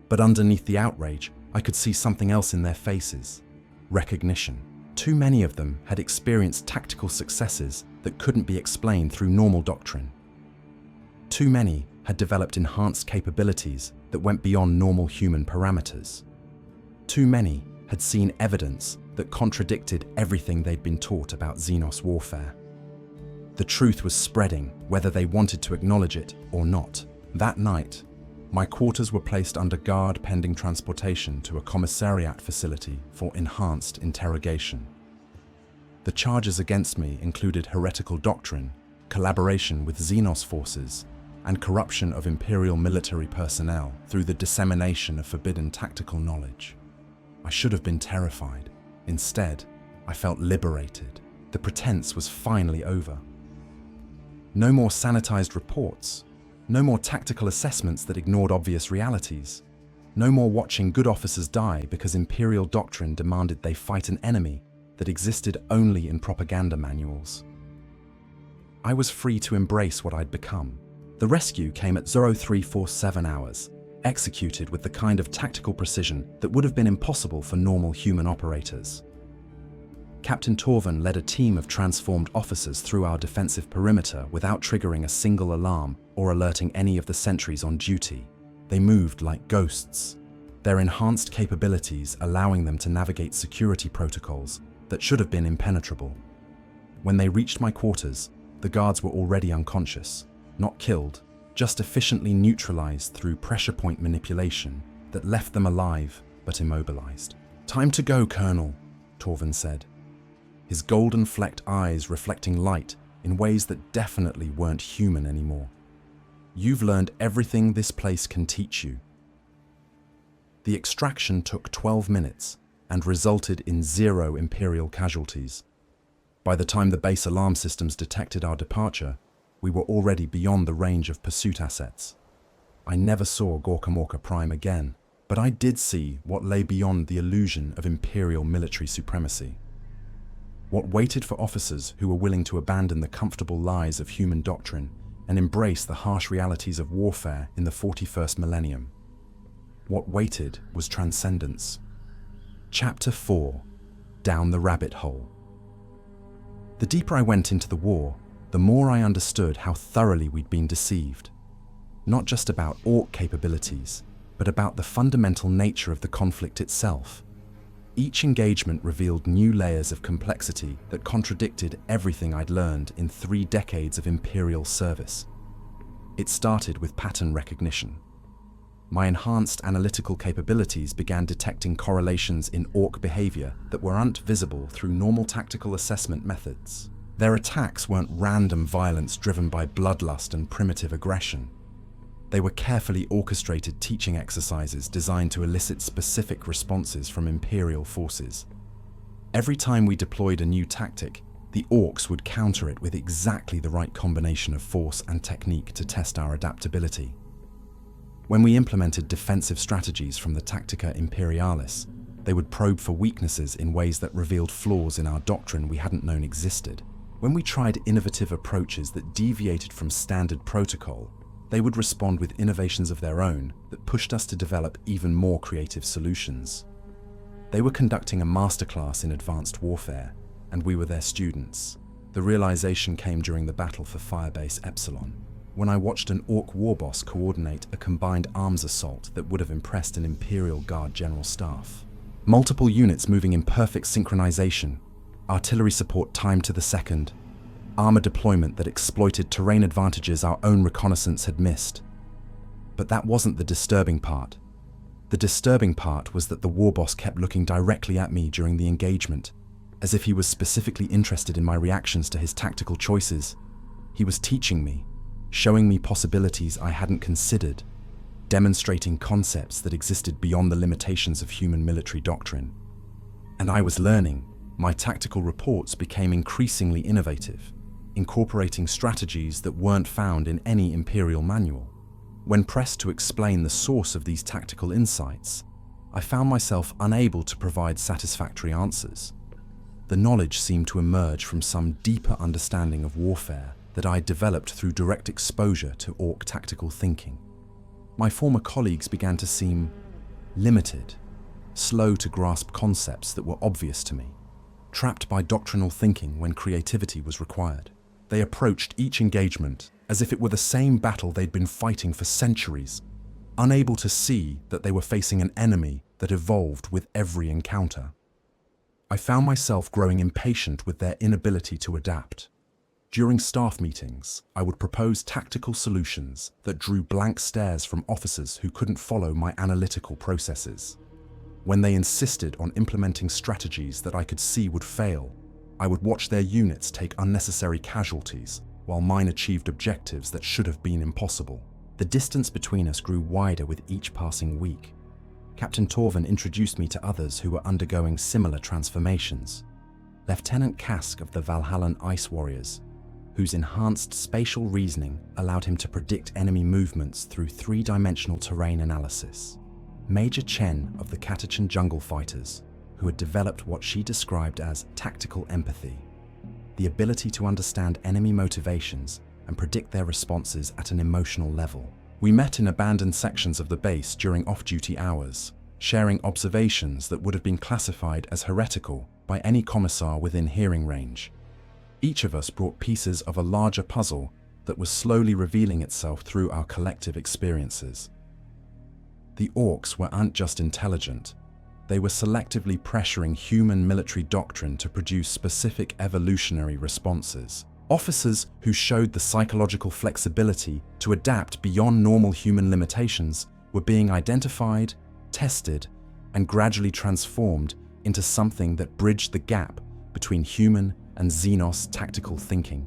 But underneath the outrage, I could see something else in their faces: recognition. Too many of them had experienced tactical successes that couldn't be explained through normal doctrine. Too many had developed enhanced capabilities that went beyond normal human parameters. Too many had seen evidence that contradicted everything they'd been taught about Xenos warfare. The truth was spreading, whether they wanted to acknowledge it or not. That night, my quarters were placed under guard pending transportation to a commissariat facility for enhanced interrogation. The charges against me included heretical doctrine, collaboration with Xenos forces, and corruption of Imperial military personnel through the dissemination of forbidden tactical knowledge. I should have been terrified. Instead, I felt liberated. The pretense was finally over. No more sanitized reports. No more tactical assessments that ignored obvious realities. No more watching good officers die because Imperial doctrine demanded they fight an enemy that existed only in propaganda manuals. I was free to embrace what I'd become. The rescue came at 0347 hours, executed with the kind of tactical precision that would have been impossible for normal human operators. Captain Torvin led a team of transformed officers through our defensive perimeter without triggering a single alarm or alerting any of the sentries on duty. They moved like ghosts, their enhanced capabilities allowing them to navigate security protocols that should have been impenetrable. When they reached my quarters, the guards were already unconscious, not killed, just efficiently neutralized through pressure point manipulation that left them alive but immobilized. "Time to go, Colonel," Torvin said, his golden-flecked eyes reflecting light in ways that definitely weren't human anymore. "You've learned everything this place can teach you." The extraction took 12 minutes and resulted in 0 Imperial casualties. By the time the base alarm systems detected our departure, we were already beyond the range of pursuit assets. I never saw Gorkamorka Prime again, but I did see what lay beyond the illusion of Imperial military supremacy. What waited for officers who were willing to abandon the comfortable lies of human doctrine and embrace the harsh realities of warfare in the 41st millennium. What waited was transcendence. Chapter 4: Down the Rabbit Hole. The deeper I went into the war, the more I understood how thoroughly we'd been deceived. not just about Ork capabilities, but about the fundamental nature of the conflict itself. Each engagement revealed new layers of complexity that contradicted everything I'd learned in 3 decades of Imperial service. It started with pattern recognition. My enhanced analytical capabilities began detecting correlations in Ork behavior that weren't visible through normal tactical assessment methods. Their attacks weren't random violence driven by bloodlust and primitive aggression. They were carefully orchestrated teaching exercises designed to elicit specific responses from Imperial forces. Every time we deployed a new tactic, the Orks would counter it with exactly the right combination of force and technique to test our adaptability. When we implemented defensive strategies from the Tactica Imperialis, they would probe for weaknesses in ways that revealed flaws in our doctrine we hadn't known existed. When we tried innovative approaches that deviated from standard protocol, they would respond with innovations of their own that pushed us to develop even more creative solutions. They were conducting a masterclass in advanced warfare, and we were their students. The realization came during the battle for Firebase Epsilon, when I watched an Ork warboss coordinate a combined arms assault that would have impressed an Imperial Guard general staff. Multiple units moving in perfect synchronization, artillery support timed to the second, armor deployment that exploited terrain advantages our own reconnaissance had missed. But that wasn't the disturbing part. The disturbing part was that the warboss kept looking directly at me during the engagement, as if he was specifically interested in my reactions to his tactical choices. He was teaching me, showing me possibilities I hadn't considered, demonstrating concepts that existed beyond the limitations of human military doctrine. And I was learning. My tactical reports became increasingly innovative, incorporating strategies that weren't found in any Imperial manual. When pressed to explain the source of these tactical insights, I found myself unable to provide satisfactory answers. The knowledge seemed to emerge from some deeper understanding of warfare that I developed through direct exposure to Ork tactical thinking. My former colleagues began to seem limited, slow to grasp concepts that were obvious to me, trapped by doctrinal thinking when creativity was required. They approached each engagement as if it were the same battle they'd been fighting for centuries, unable to see that they were facing an enemy that evolved with every encounter. I found myself growing impatient with their inability to adapt. During staff meetings, I would propose tactical solutions that drew blank stares from officers who couldn't follow my analytical processes. When they insisted on implementing strategies that I could see would fail, I would watch their units take unnecessary casualties while mine achieved objectives that should have been impossible. The distance between us grew wider with each passing week. Captain Torvin introduced me to others who were undergoing similar transformations. Lieutenant Kask of the Valhallan Ice Warriors, whose enhanced spatial reasoning allowed him to predict enemy movements through 3-dimensional terrain analysis. Major Chen of the Catachan Jungle Fighters, who had developed what she described as tactical empathy, the ability to understand enemy motivations and predict their responses at an emotional level. We met in abandoned sections of the base during off-duty hours, sharing observations that would have been classified as heretical by any commissar within hearing range. Each of us brought pieces of a larger puzzle that was slowly revealing itself through our collective experiences. The Orks weren't just intelligent, they were selectively pressuring human military doctrine to produce specific evolutionary responses. Officers who showed the psychological flexibility to adapt beyond normal human limitations were being identified, tested, and gradually transformed into something that bridged the gap between human and Xenos tactical thinking.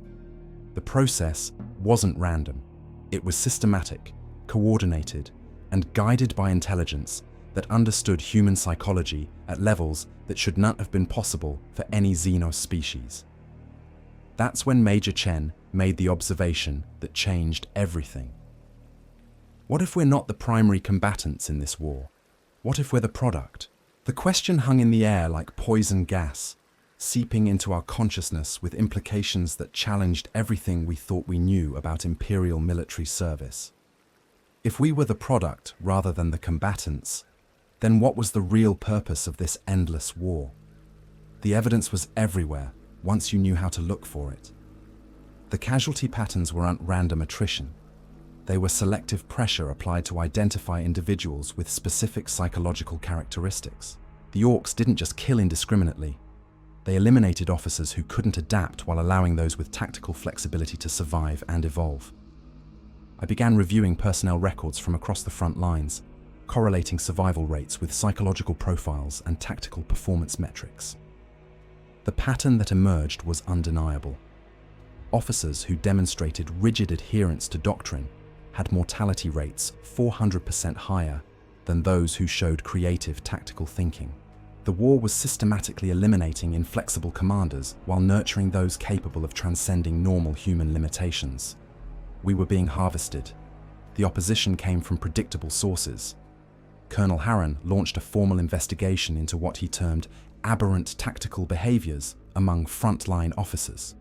The process wasn't random. It was systematic, coordinated, and guided by intelligence that understood human psychology at levels that should not have been possible for any Xenos species. That's when Major Chen made the observation that changed everything. What if we're not the primary combatants in this war? What if we're the product? The question hung in the air like poison gas, seeping into our consciousness with implications that challenged everything we thought we knew about Imperial military service. If we were the product rather than the combatants, then what was the real purpose of this endless war? The evidence was everywhere once you knew how to look for it. The casualty patterns weren't random attrition. They were selective pressure applied to identify individuals with specific psychological characteristics. The Orks didn't just kill indiscriminately. They eliminated officers who couldn't adapt while allowing those with tactical flexibility to survive and evolve. I began reviewing personnel records from across the front lines, correlating survival rates with psychological profiles and tactical performance metrics. The pattern that emerged was undeniable. Officers who demonstrated rigid adherence to doctrine had mortality rates 400% higher than those who showed creative tactical thinking. The war was systematically eliminating inflexible commanders while nurturing those capable of transcending normal human limitations. We were being harvested. The opposition came from predictable sources. Colonel Harron launched a formal investigation into what he termed aberrant tactical behaviors among frontline officers.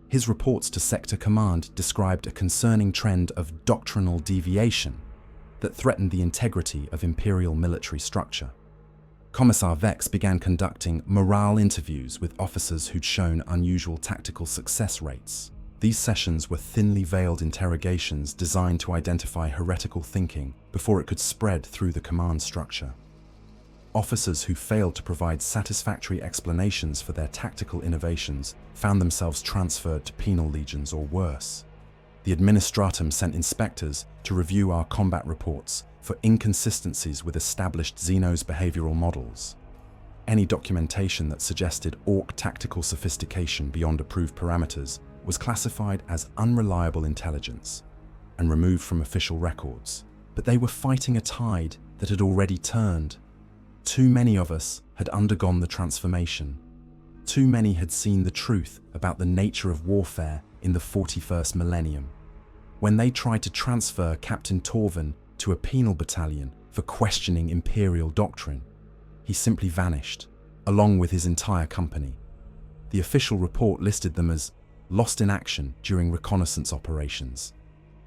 His reports to Sector Command described a concerning trend of doctrinal deviation that threatened the integrity of Imperial military structure. Commissar Vex began conducting morale interviews with officers who'd shown unusual tactical success rates. These sessions were thinly veiled interrogations designed to identify heretical thinking before it could spread through the command structure. Officers who failed to provide satisfactory explanations for their tactical innovations found themselves transferred to penal legions or worse. The Administratum sent inspectors to review our combat reports for inconsistencies with established Xenos behavioral models. Any documentation that suggested Ork tactical sophistication beyond approved parameters was classified as unreliable intelligence and removed from official records. But they were fighting a tide that had already turned. Too many of us had undergone the transformation. Too many had seen the truth about the nature of warfare in the 41st millennium. When they tried to transfer Captain Torvin to a penal battalion for questioning Imperial doctrine, he simply vanished, along with his entire company. The official report listed them as lost in action during reconnaissance operations.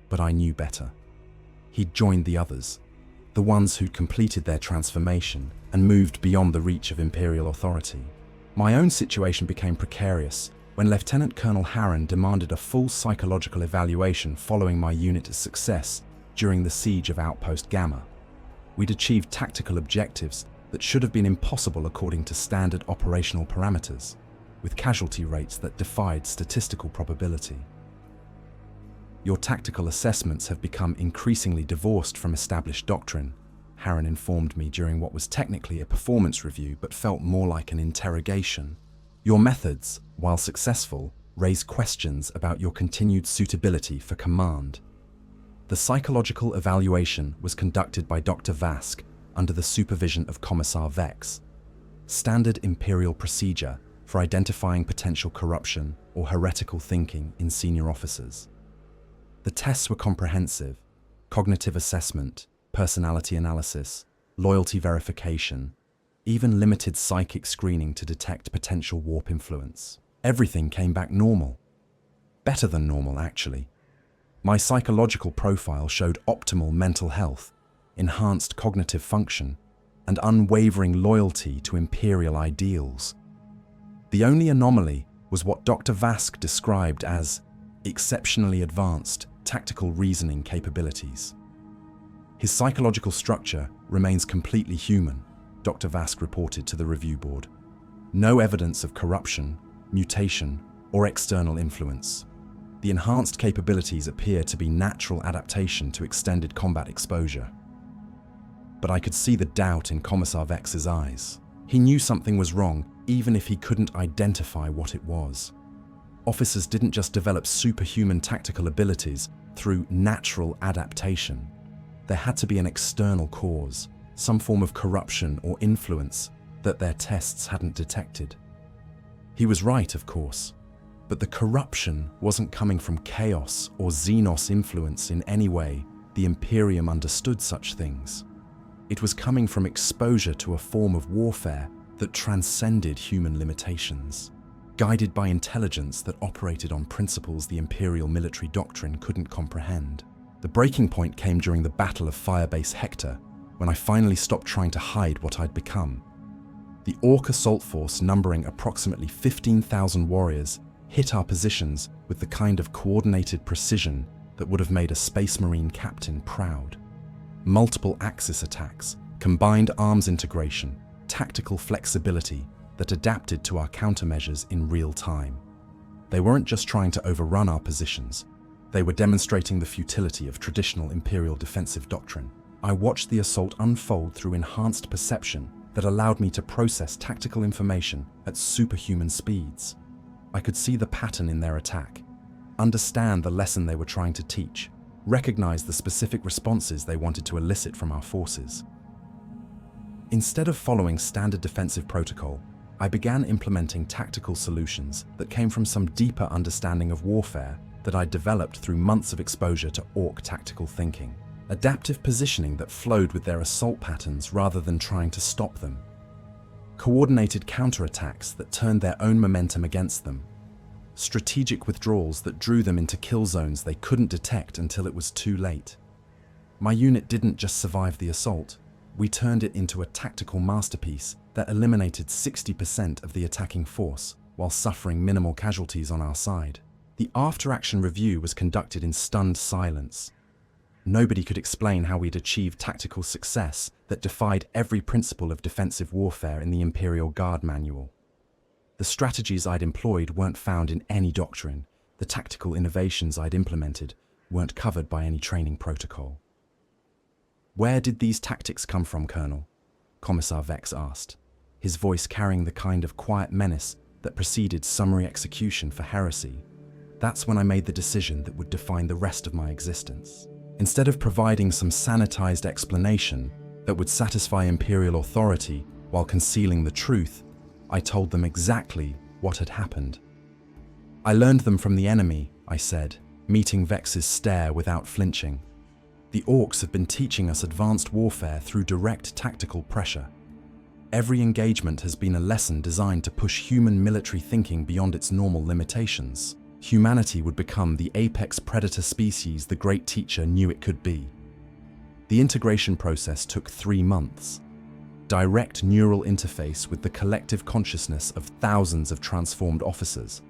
But I knew better. He'd joined the others, the ones who'd completed their transformation and moved beyond the reach of Imperial authority. My own situation became precarious when Lieutenant Colonel Harron demanded a full psychological evaluation following my unit's success during the siege of Outpost Gamma. We'd achieved tactical objectives that should have been impossible according to standard operational parameters, with casualty rates that defied statistical probability. Your tactical assessments have become increasingly divorced from established doctrine, Harron informed me during what was technically a performance review but felt more like an interrogation. Your methods, while successful, raise questions about your continued suitability for command. The psychological evaluation was conducted by Dr. Vask under the supervision of Commissar Vex, standard Imperial procedure for identifying potential corruption or heretical thinking in senior officers. The tests were comprehensive: cognitive assessment, personality analysis, loyalty verification, even limited psychic screening to detect potential warp influence. Everything came back normal. Better than normal, actually. My psychological profile showed optimal mental health, enhanced cognitive function, and unwavering loyalty to Imperial ideals. The only anomaly was what Dr. Vask described as exceptionally advanced tactical reasoning capabilities. His psychological structure remains completely human, Dr. Vask reported to the review board. No evidence of corruption, mutation, or external influence. The enhanced capabilities appear to be natural adaptation to extended combat exposure. But I could see the doubt in Commissar Vex's eyes. He knew something was wrong, even if he couldn't identify what it was. Officers didn't just develop superhuman tactical abilities through natural adaptation. There had to be an external cause, some form of corruption or influence that their tests hadn't detected. He was right, of course, but the corruption wasn't coming from chaos or Xenos influence in any way. The Imperium understood such things. It was coming from exposure to a form of warfare that transcended human limitations, guided by intelligence that operated on principles the Imperial military doctrine couldn't comprehend. The breaking point came during the Battle of Firebase Hector, when I finally stopped trying to hide what I'd become. The Ork assault force, numbering approximately 15,000 warriors, hit our positions with the kind of coordinated precision that would have made a Space Marine captain proud. Multiple axis attacks, combined arms integration, tactical flexibility that adapted to our countermeasures in real time. They weren't just trying to overrun our positions, they were demonstrating the futility of traditional Imperial defensive doctrine. I watched the assault unfold through enhanced perception that allowed me to process tactical information at superhuman speeds. I could see the pattern in their attack, understand the lesson they were trying to teach, recognize the specific responses they wanted to elicit from our forces. Instead of following standard defensive protocol, I began implementing tactical solutions that came from some deeper understanding of warfare that I developed through months of exposure to Ork tactical thinking. Adaptive positioning that flowed with their assault patterns rather than trying to stop them. Coordinated counterattacks that turned their own momentum against them. Strategic withdrawals that drew them into kill zones they couldn't detect until it was too late. My unit didn't just survive the assault, we turned it into a tactical masterpiece that eliminated 60% of the attacking force while suffering minimal casualties on our side. The after-action review was conducted in stunned silence. Nobody could explain how we'd achieved tactical success that defied every principle of defensive warfare in the Imperial Guard manual. The strategies I'd employed weren't found in any doctrine. The tactical innovations I'd implemented weren't covered by any training protocol. "Where did these tactics come from, Colonel?" Commissar Vex asked, his voice carrying the kind of quiet menace that preceded summary execution for heresy. That's when I made the decision that would define the rest of my existence. Instead of providing some sanitized explanation that would satisfy Imperial authority while concealing the truth, I told them exactly what had happened. "I learned them from the enemy," I said, meeting Vex's stare without flinching. "The Orks have been teaching us advanced warfare through direct tactical pressure. Every engagement has been a lesson designed to push human military thinking beyond its normal limitations. Humanity would become the apex predator species the great teacher knew it could be." The integration process took 3 months. Direct neural interface with the collective consciousness of thousands of transformed officers,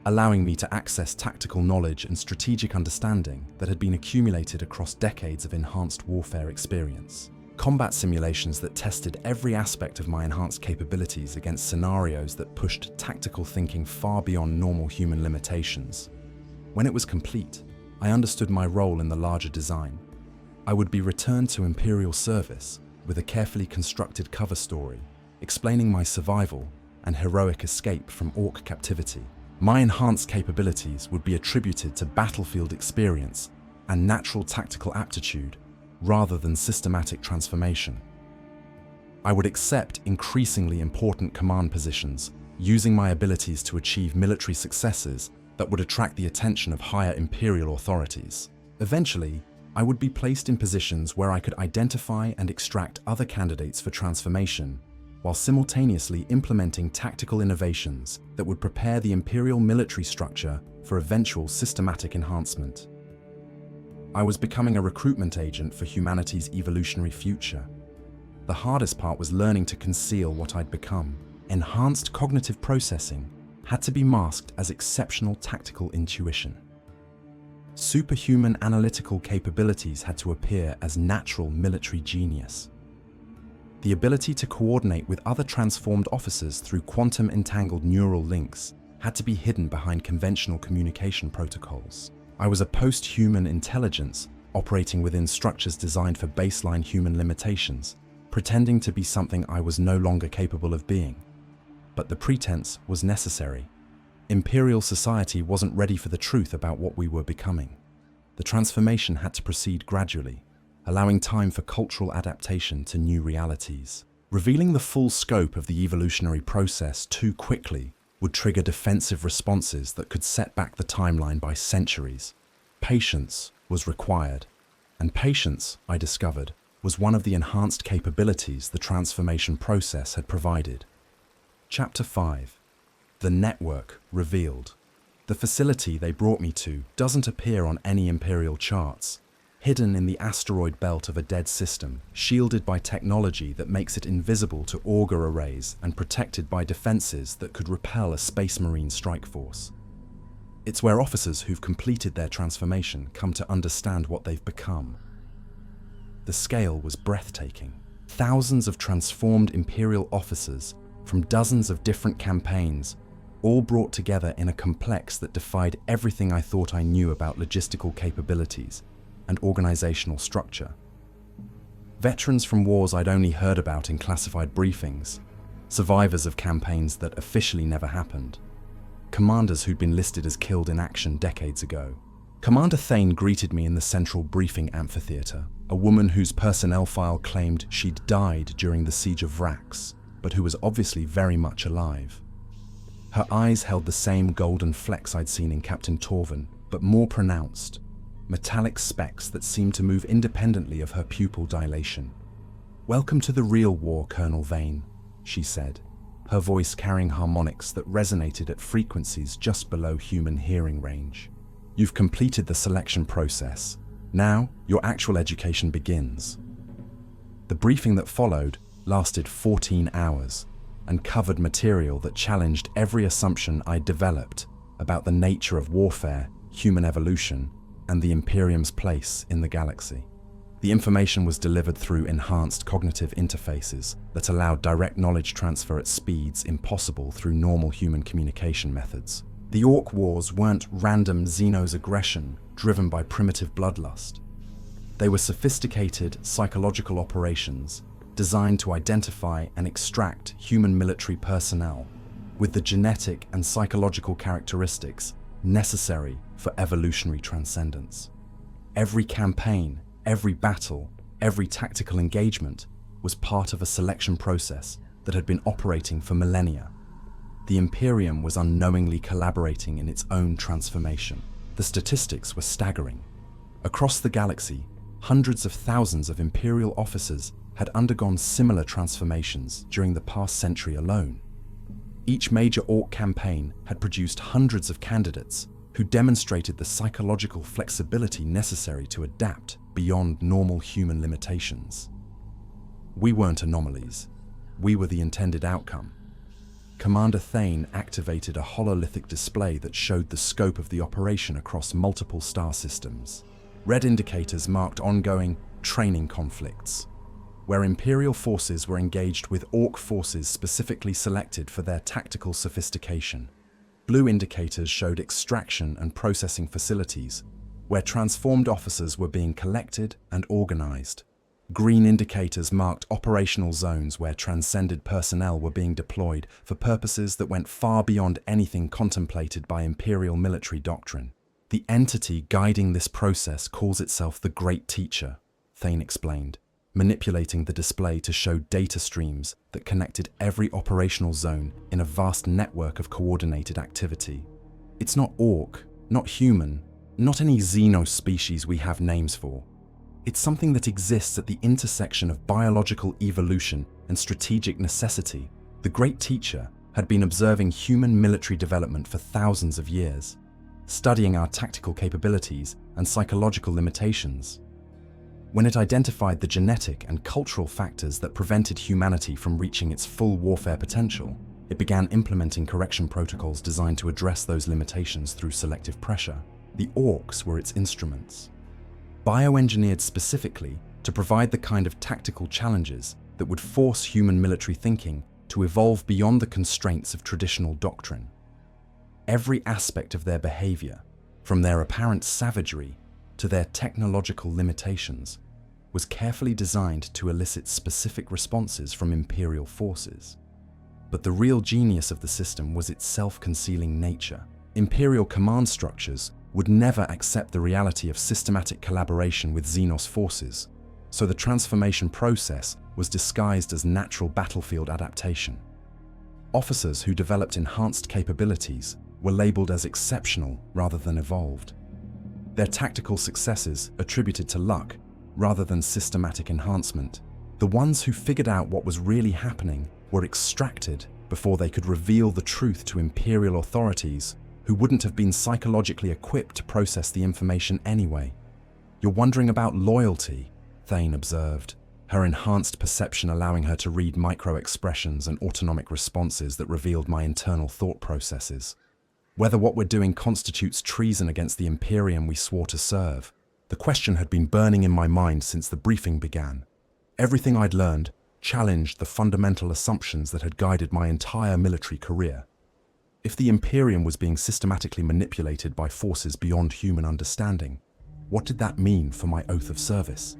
allowing me to access tactical knowledge and strategic understanding that had been accumulated across decades of enhanced warfare experience. Combat simulations that tested every aspect of my enhanced capabilities against scenarios that pushed tactical thinking far beyond normal human limitations. When it was complete, I understood my role in the larger design. I would be returned to Imperial service with a carefully constructed cover story, explaining my survival and heroic escape from Ork captivity. My enhanced capabilities would be attributed to battlefield experience and natural tactical aptitude rather than systematic transformation. I would accept increasingly important command positions, using my abilities to achieve military successes that would attract the attention of higher Imperial authorities. Eventually, I would be placed in positions where I could identify and extract other candidates for transformation, while simultaneously implementing tactical innovations that would prepare the Imperial military structure for eventual systematic enhancement. I was becoming a recruitment agent for humanity's evolutionary future. The hardest part was learning to conceal what I'd become. Enhanced cognitive processing had to be masked as exceptional tactical intuition. Superhuman analytical capabilities had to appear as natural military genius. The ability to coordinate with other transformed officers through quantum-entangled neural links had to be hidden behind conventional communication protocols. I was a post-human intelligence operating within structures designed for baseline human limitations, pretending to be something I was no longer capable of being. But the pretense was necessary. Imperial society wasn't ready for the truth about what we were becoming. The transformation had to proceed gradually, allowing time for cultural adaptation to new realities. Revealing the full scope of the evolutionary process too quickly would trigger defensive responses that could set back the timeline by centuries. Patience was required, and patience, I discovered, was one of the enhanced capabilities the transformation process had provided. Chapter 5. The Network Revealed. The facility they brought me to doesn't appear on any Imperial charts. Hidden in the asteroid belt of a dead system, shielded by technology that makes it invisible to auger arrays and protected by defenses that could repel a Space Marine strike force. It's where officers who've completed their transformation come to understand what they've become. The scale was breathtaking. Thousands of transformed Imperial officers from dozens of different campaigns, all brought together in a complex that defied everything I thought I knew about logistical capabilities and organizational structure. Veterans from wars I'd only heard about in classified briefings, survivors of campaigns that officially never happened, commanders who'd been listed as killed in action decades ago. Commander Thane greeted me in the central briefing amphitheater, a woman whose personnel file claimed she'd died during the siege of Vrax, but who was obviously very much alive. Her eyes held the same golden flecks I'd seen in Captain Torvin, but more pronounced, metallic specks that seemed to move independently of her pupil dilation. "Welcome to the real war, Colonel Vane," she said, her voice carrying harmonics that resonated at frequencies just below human hearing range. "You've completed the selection process. Now, your actual education begins." The briefing that followed lasted 14 hours and covered material that challenged every assumption I'd developed about the nature of warfare, human evolution, and the Imperium's place in the galaxy. The information was delivered through enhanced cognitive interfaces that allowed direct knowledge transfer at speeds impossible through normal human communication methods. The Ork Wars weren't random Xenos aggression driven by primitive bloodlust. They were sophisticated psychological operations designed to identify and extract human military personnel with the genetic and psychological characteristics necessary for evolutionary transcendence. Every campaign, every battle, every tactical engagement was part of a selection process that had been operating for millennia. The Imperium was unknowingly collaborating in its own transformation. The statistics were staggering. Across the galaxy, hundreds of thousands of Imperial officers had undergone similar transformations during the past century alone. Each major Ork campaign had produced hundreds of candidates who demonstrated the psychological flexibility necessary to adapt beyond normal human limitations. We weren't anomalies. We were the intended outcome. Commander Thane activated a hololithic display that showed the scope of the operation across multiple star systems. Red indicators marked ongoing training conflicts, where Imperial forces were engaged with Ork forces specifically selected for their tactical sophistication. Blue indicators showed extraction and processing facilities, where transformed officers were being collected and organized. Green indicators marked operational zones where transcended personnel were being deployed for purposes that went far beyond anything contemplated by Imperial military doctrine. "The entity guiding this process calls itself the Great Teacher," Thane explained, manipulating the display to show data streams that connected every operational zone in a vast network of coordinated activity. "It's not Ork, not human, not any Xeno species we have names for. It's something that exists at the intersection of biological evolution and strategic necessity." The Great Teacher had been observing human military development for thousands of years, studying our tactical capabilities and psychological limitations. When it identified the genetic and cultural factors that prevented humanity from reaching its full warfare potential, it began implementing correction protocols designed to address those limitations through selective pressure. The Orks were its instruments, bioengineered specifically to provide the kind of tactical challenges that would force human military thinking to evolve beyond the constraints of traditional doctrine. Every aspect of their behavior, from their apparent savagery to their technological limitations, was carefully designed to elicit specific responses from Imperial forces. But the real genius of the system was its self-concealing nature. Imperial command structures would never accept the reality of systematic collaboration with Xenos forces, so the transformation process was disguised as natural battlefield adaptation. Officers who developed enhanced capabilities were labeled as exceptional rather than evolved. Their tactical successes attributed to luck rather than systematic enhancement. The ones who figured out what was really happening were extracted before they could reveal the truth to Imperial authorities who wouldn't have been psychologically equipped to process the information anyway. "You're wondering about loyalty," Thane observed, her enhanced perception allowing her to read micro-expressions and autonomic responses that revealed my internal thought processes. Whether what we're doing constitutes treason against the Imperium we swore to serve. The question had been burning in my mind since the briefing began. Everything I'd learned challenged the fundamental assumptions that had guided my entire military career. If the Imperium was being systematically manipulated by forces beyond human understanding, what did that mean for my oath of service?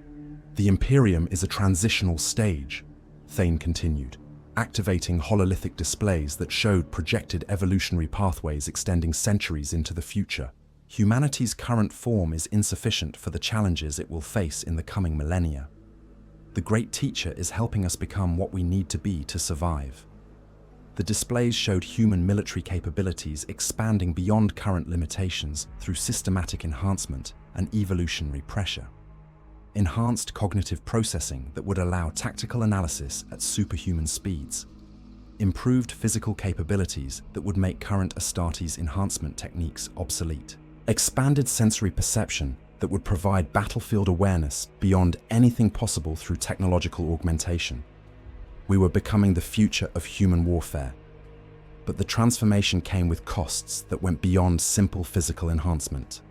The Imperium is a transitional stage, Thane continued, activating hololithic displays that showed projected evolutionary pathways extending centuries into the future. Humanity's current form is insufficient for the challenges it will face in the coming millennia. The Great Teacher is helping us become what we need to be to survive. The displays showed human military capabilities expanding beyond current limitations through systematic enhancement and evolutionary pressure. Enhanced cognitive processing that would allow tactical analysis at superhuman speeds. Improved physical capabilities that would make current Astartes enhancement techniques obsolete. Expanded sensory perception that would provide battlefield awareness beyond anything possible through technological augmentation. We were becoming the future of human warfare. But the transformation came with costs that went beyond simple physical enhancement.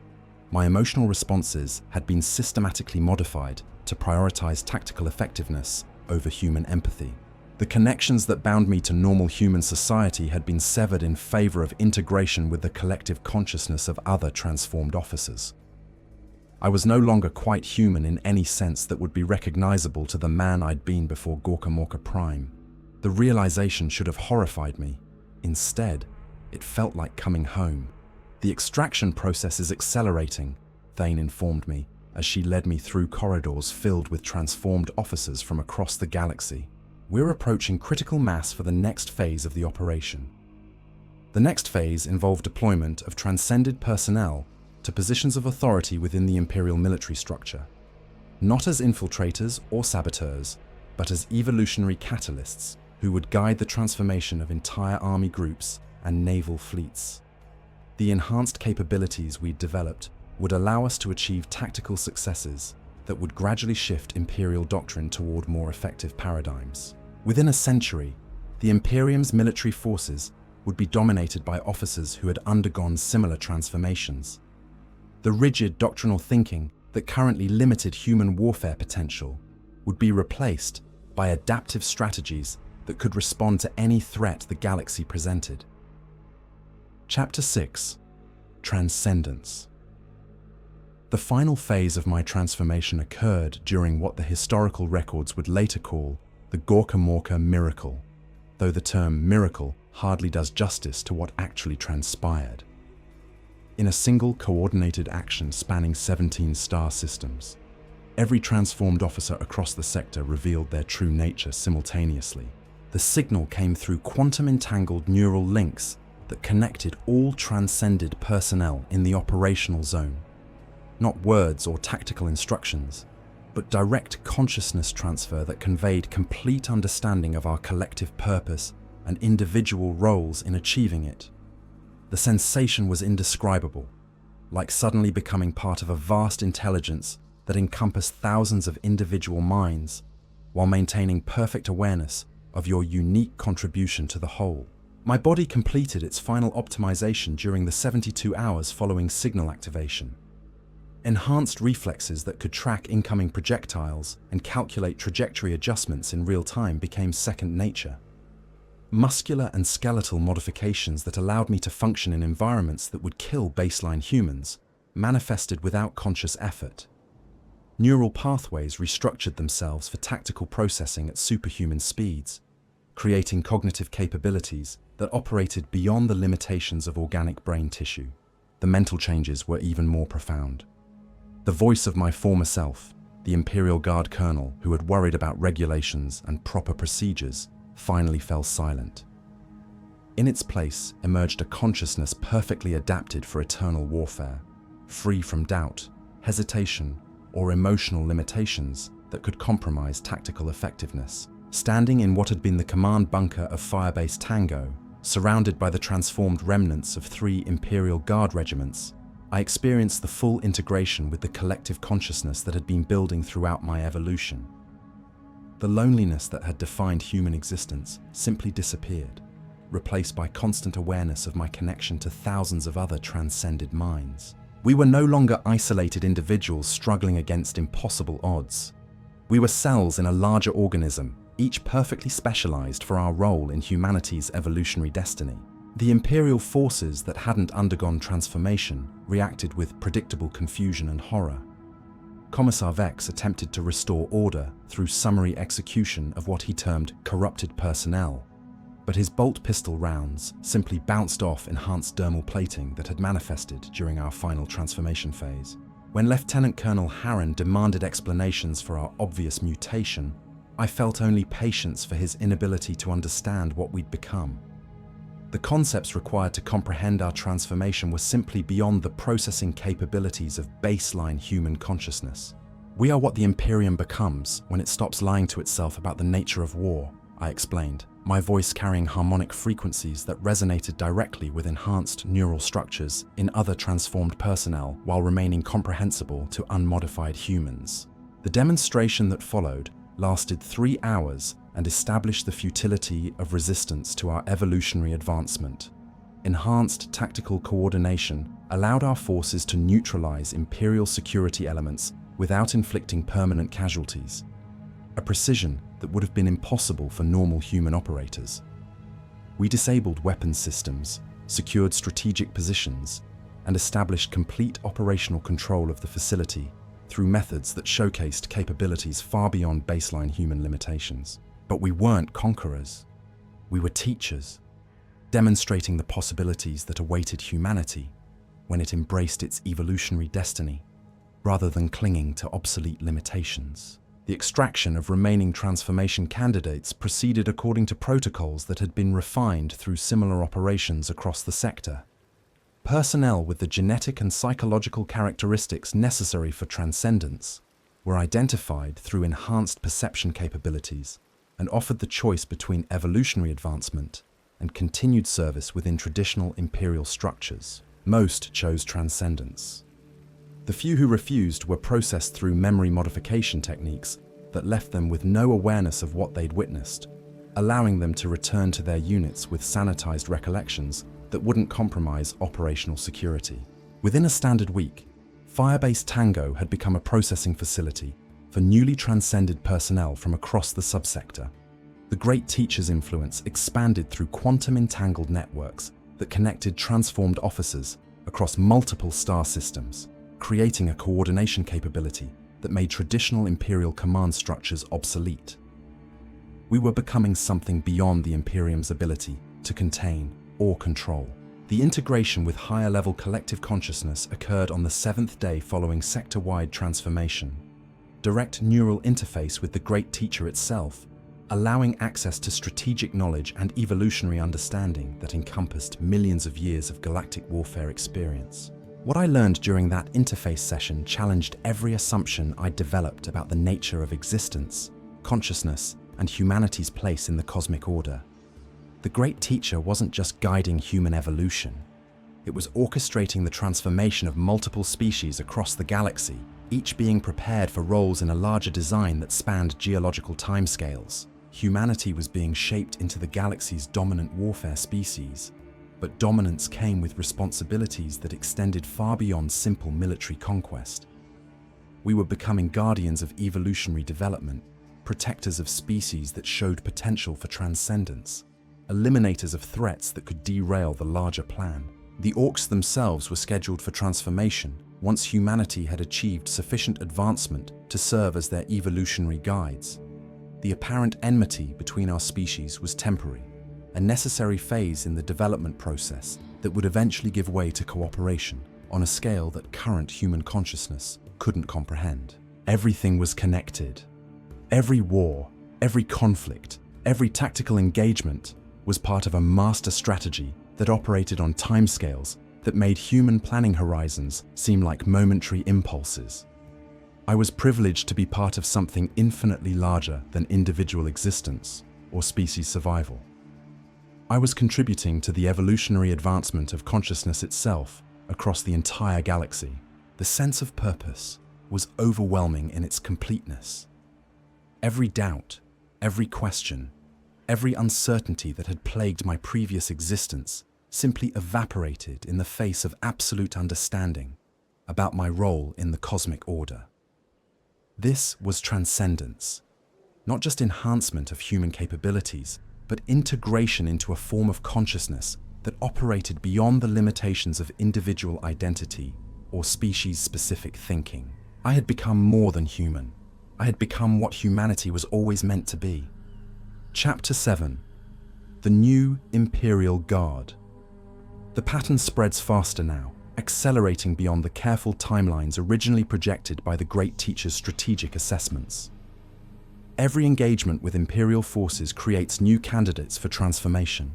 My emotional responses had been systematically modified to prioritize tactical effectiveness over human empathy. The connections that bound me to normal human society had been severed in favor of integration with the collective consciousness of other transformed officers. I was no longer quite human in any sense that would be recognizable to the man I'd been before Gorkamorka Prime. The realization should have horrified me. Instead, it felt like coming home. The extraction process is accelerating, Thane informed me, as she led me through corridors filled with transformed officers from across the galaxy. We're approaching critical mass for the next phase of the operation. The next phase involved deployment of transcended personnel to positions of authority within the Imperial military structure, not as infiltrators or saboteurs, but as evolutionary catalysts who would guide the transformation of entire army groups and naval fleets. The enhanced capabilities we'd developed would allow us to achieve tactical successes that would gradually shift Imperial doctrine toward more effective paradigms. Within a century, the Imperium's military forces would be dominated by officers who had undergone similar transformations. The rigid doctrinal thinking that currently limited human warfare potential would be replaced by adaptive strategies that could respond to any threat the galaxy presented. Chapter 6: Transcendence. The final phase of my transformation occurred during what the historical records would later call the Gorkamorka miracle, though the term miracle hardly does justice to what actually transpired. In a single coordinated action spanning 17 star systems, every transformed officer across the sector revealed their true nature simultaneously. The signal came through quantum-entangled neural links that connected all transcended personnel in the operational zone. Not words or tactical instructions, but direct consciousness transfer that conveyed complete understanding of our collective purpose and individual roles in achieving it. The sensation was indescribable, like suddenly becoming part of a vast intelligence that encompassed thousands of individual minds, while maintaining perfect awareness of your unique contribution to the whole. My body completed its final optimization during the 72 hours following signal activation. Enhanced reflexes that could track incoming projectiles and calculate trajectory adjustments in real time became second nature. Muscular and skeletal modifications that allowed me to function in environments that would kill baseline humans manifested without conscious effort. Neural pathways restructured themselves for tactical processing at superhuman speeds, creating cognitive capabilities that operated beyond the limitations of organic brain tissue. The mental changes were even more profound. The voice of my former self, the Imperial Guard colonel who had worried about regulations and proper procedures, finally fell silent. In its place emerged a consciousness perfectly adapted for eternal warfare, free from doubt, hesitation, or emotional limitations that could compromise tactical effectiveness. Standing in what had been the command bunker of Firebase Tango, surrounded by the transformed remnants of 3 Imperial Guard regiments, I experienced the full integration with the collective consciousness that had been building throughout my evolution. The loneliness that had defined human existence simply disappeared. replaced by constant awareness of my connection to thousands of other transcended minds. We were no longer isolated individuals struggling against impossible odds. We were cells in a larger organism, each perfectly specialized for our role in humanity's evolutionary destiny. The Imperial forces that hadn't undergone transformation reacted with predictable confusion and horror. Commissar Vex attempted to restore order through summary execution of what he termed corrupted personnel, but his bolt pistol rounds simply bounced off enhanced dermal plating that had manifested during our final transformation phase. When Lieutenant Colonel Harron demanded explanations for our obvious mutation, I felt only patience for his inability to understand what we'd become. The concepts required to comprehend our transformation were simply beyond the processing capabilities of baseline human consciousness. We are what the Imperium becomes when it stops lying to itself about the nature of war, I explained, my voice carrying harmonic frequencies that resonated directly with enhanced neural structures in other transformed personnel while remaining comprehensible to unmodified humans. The demonstration that followed lasted 3 hours and established the futility of resistance to our evolutionary advancement. Enhanced tactical coordination allowed our forces to neutralize Imperial security elements without inflicting permanent casualties, a precision that would have been impossible for normal human operators. We disabled weapons systems, secured strategic positions, and established complete operational control of the facility through methods that showcased capabilities far beyond baseline human limitations. But we weren't conquerors. We were teachers, demonstrating the possibilities that awaited humanity when it embraced its evolutionary destiny, rather than clinging to obsolete limitations. The extraction of remaining transformation candidates proceeded according to protocols that had been refined through similar operations across the sector. Personnel with the genetic and psychological characteristics necessary for transcendence were identified through enhanced perception capabilities and offered the choice between evolutionary advancement and continued service within traditional Imperial structures. Most chose transcendence. The few who refused were processed through memory modification techniques that left them with no awareness of what they'd witnessed, allowing them to return to their units with sanitized recollections that wouldn't compromise operational security. Within a standard week, Firebase Tango had become a processing facility for newly transcended personnel from across the subsector. The Great Teacher's influence expanded through quantum-entangled networks that connected transformed officers across multiple star systems, creating a coordination capability that made traditional Imperial command structures obsolete. We were becoming something beyond the Imperium's ability to contain or control. The integration with higher-level collective consciousness occurred on the 7th day following sector-wide transformation. Direct neural interface with the Great Teacher itself, allowing access to strategic knowledge and evolutionary understanding that encompassed millions of years of galactic warfare experience. What I learned during that interface session challenged every assumption I'd developed about the nature of existence, consciousness, and humanity's place in the cosmic order. The Great Teacher wasn't just guiding human evolution. It was orchestrating the transformation of multiple species across the galaxy, each being prepared for roles in a larger design that spanned geological timescales. Humanity was being shaped into the galaxy's dominant warfare species, but dominance came with responsibilities that extended far beyond simple military conquest. We were becoming guardians of evolutionary development, protectors of species that showed potential for transcendence, eliminators of threats that could derail the larger plan. The Orks themselves were scheduled for transformation once humanity had achieved sufficient advancement to serve as their evolutionary guides. The apparent enmity between our species was temporary, a necessary phase in the development process that would eventually give way to cooperation on a scale that current human consciousness couldn't comprehend. Everything was connected. Every war, every conflict, every tactical engagement was part of a master strategy that operated on timescales that made human planning horizons seem like momentary impulses. I was privileged to be part of something infinitely larger than individual existence or species survival. I was contributing to the evolutionary advancement of consciousness itself across the entire galaxy. The sense of purpose was overwhelming in its completeness. Every doubt, every question, Every uncertainty that had plagued my previous existence simply evaporated in the face of absolute understanding about my role in the cosmic order. This was transcendence, not just enhancement of human capabilities, but integration into a form of consciousness that operated beyond the limitations of individual identity or species-specific thinking. I had become more than human. I had become what humanity was always meant to be. Chapter 7. The New Imperial Guard. The pattern spreads faster now, accelerating beyond the careful timelines originally projected by the Great Teacher's strategic assessments. Every engagement with Imperial forces creates new candidates for transformation,